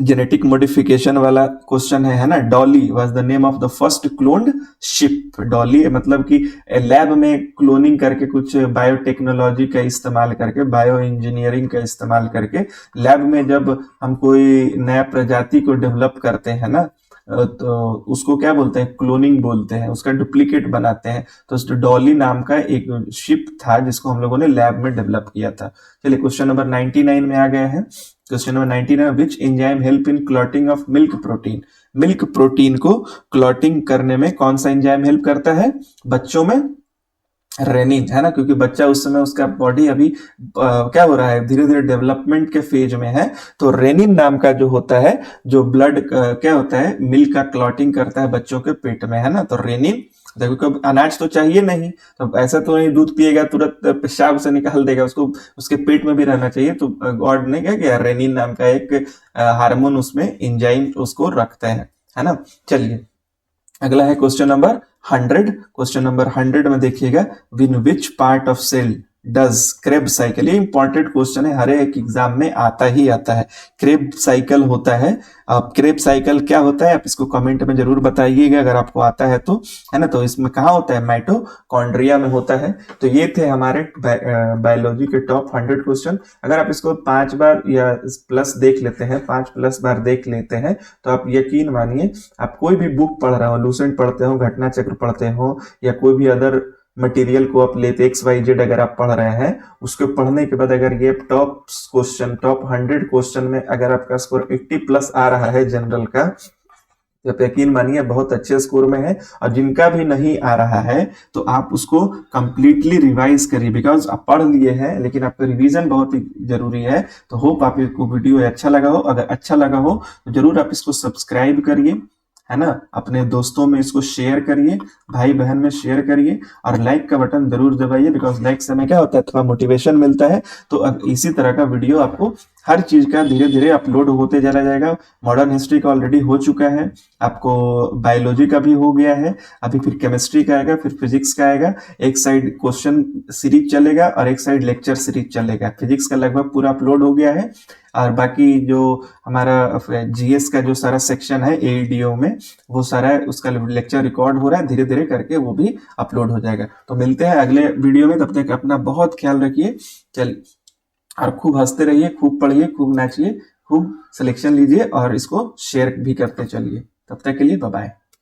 जेनेटिक मॉडिफिकेशन वाला क्वेश्चन है ना। Dolly was the name of the first cloned ship, Dolly मतलब कि लैब में क्लोनिंग करके, कुछ बायोटेक्नोलॉजी का इस्तेमाल करके, बायो इंजीनियरिंग का इस्तेमाल करके लैब में जब हम कोई नया प्रजाति को डेवलप करते हैं ना, तो उसको क्या बोलते हैं, क्लोनिंग बोलते हैं, उसका डुप्लीकेट बनाते हैं। तो डॉली नाम का एक शिप था जिसको हम लोगों ने लैब में डेवलप किया था। चलिए, क्वेश्चन नंबर 99 में आ गए हैं। Question number 99, which enzyme help in clotting of milk protein, milk protein को क्लॉटिंग करने में कौन सा एंजाइम हेल्प करता है, बच्चों में रेनिन, है ना, क्योंकि बच्चा उस समय उसका बॉडी अभी क्या हो रहा है, धीरे धीरे डेवलपमेंट के फेज में है। तो रेनिन नाम का जो होता है, जो ब्लड क्या होता है, मिल्क का क्लॉटिंग करता है बच्चों के पेट में, है ना। तो रेनिन, देखो कब अनाज तो चाहिए नहीं, तो ऐसा तो नहीं दूध पिएगा तुरंत पेशाब से निकाल देगा, उसको उसके पेट में भी रहना चाहिए। तो गॉड ने क्या किया, रेनिन नाम का एक हार्मोन उसमें एंजाइम उसको रखता है ना। चलिए अगला है क्वेश्चन नंबर 100। क्वेश्चन नंबर 100 में देखिएगा, in which part of cell does Krebs cycle, ये इंपॉर्टेंट क्वेश्चन है, हर एक एग्जाम में आता ही आता है। क्रेब साइकिल होता है, अब क्रेब साइकिल क्या होता है आप इसको कमेंट में जरूर बताइएगा अगर आपको आता है तो, है ना। तो इसमें कहाँ होता है, माइटोकॉन्ड्रिया में होता है। तो ये थे हमारे बायोलॉजी के टॉप 100 क्वेश्चन। अगर आप इसको 5 बार या प्लस देख लेते हैं, 5+ बार देख लेते हैं, तो आप यकीन मानिए, आप कोई भी बुक पढ़ रहे हो, लूसेंट पढ़ते हो, घटना चक्र पढ़ते हो, या कोई भी अदर मटेरियल को आप लेते XYZ अगर आप पढ़ रहे हैं, उसको पढ़ने के बाद अगर ये टॉप 100 क्वेश्चन में अगर आपका स्कोर 80+ आ रहा है जनरल का, तो आप यकीन मानिए बहुत अच्छे स्कोर में है। और जिनका भी नहीं आ रहा है तो आप उसको कंप्लीटली रिवाइज करिए, बिकॉज आप पढ़ लिए हैं लेकिन आपका रिवीजन बहुत ही जरूरी है। तो होप आपको वीडियो अच्छा लगा हो, अगर अच्छा लगा हो तो जरूर आप इसको सब्सक्राइब करिए, है ना, अपने दोस्तों में इसको शेयर करिए, भाई बहन में शेयर करिए, और लाइक का बटन जरूर दबाइए, बिकॉज लाइक से हमें क्या होता है, थोड़ा मोटिवेशन मिलता है। तो अब इसी तरह का वीडियो आपको हर चीज का धीरे धीरे अपलोड होते चला जाएगा। मॉडर्न हिस्ट्री का ऑलरेडी हो चुका है, आपको बायोलॉजी का भी हो गया है, अभी फिर केमिस्ट्री का आएगा, फिर फिजिक्स का आएगा। एक साइड क्वेश्चन सीरीज चलेगा और एक साइड लेक्चर सीरीज चलेगा। फिजिक्स का लगभग पूरा अपलोड हो गया है, और बाकी जो हमारा जीएस का जो सारा सेक्शन है एईडीओ में, वो सारा उसका लेक्चर रिकॉर्ड हो रहा है, धीरे धीरे करके वो भी अपलोड हो जाएगा। तो मिलते हैं अगले वीडियो में, तब तक अपना बहुत ख्याल रखिए। चलिए, और खूब हंसते रहिए, खूब पढ़िए, खूब नाचिए, खूब सिलेक्शन लीजिए, और इसको शेयर भी करते चलिए। तब तक के लिए बाय बाय।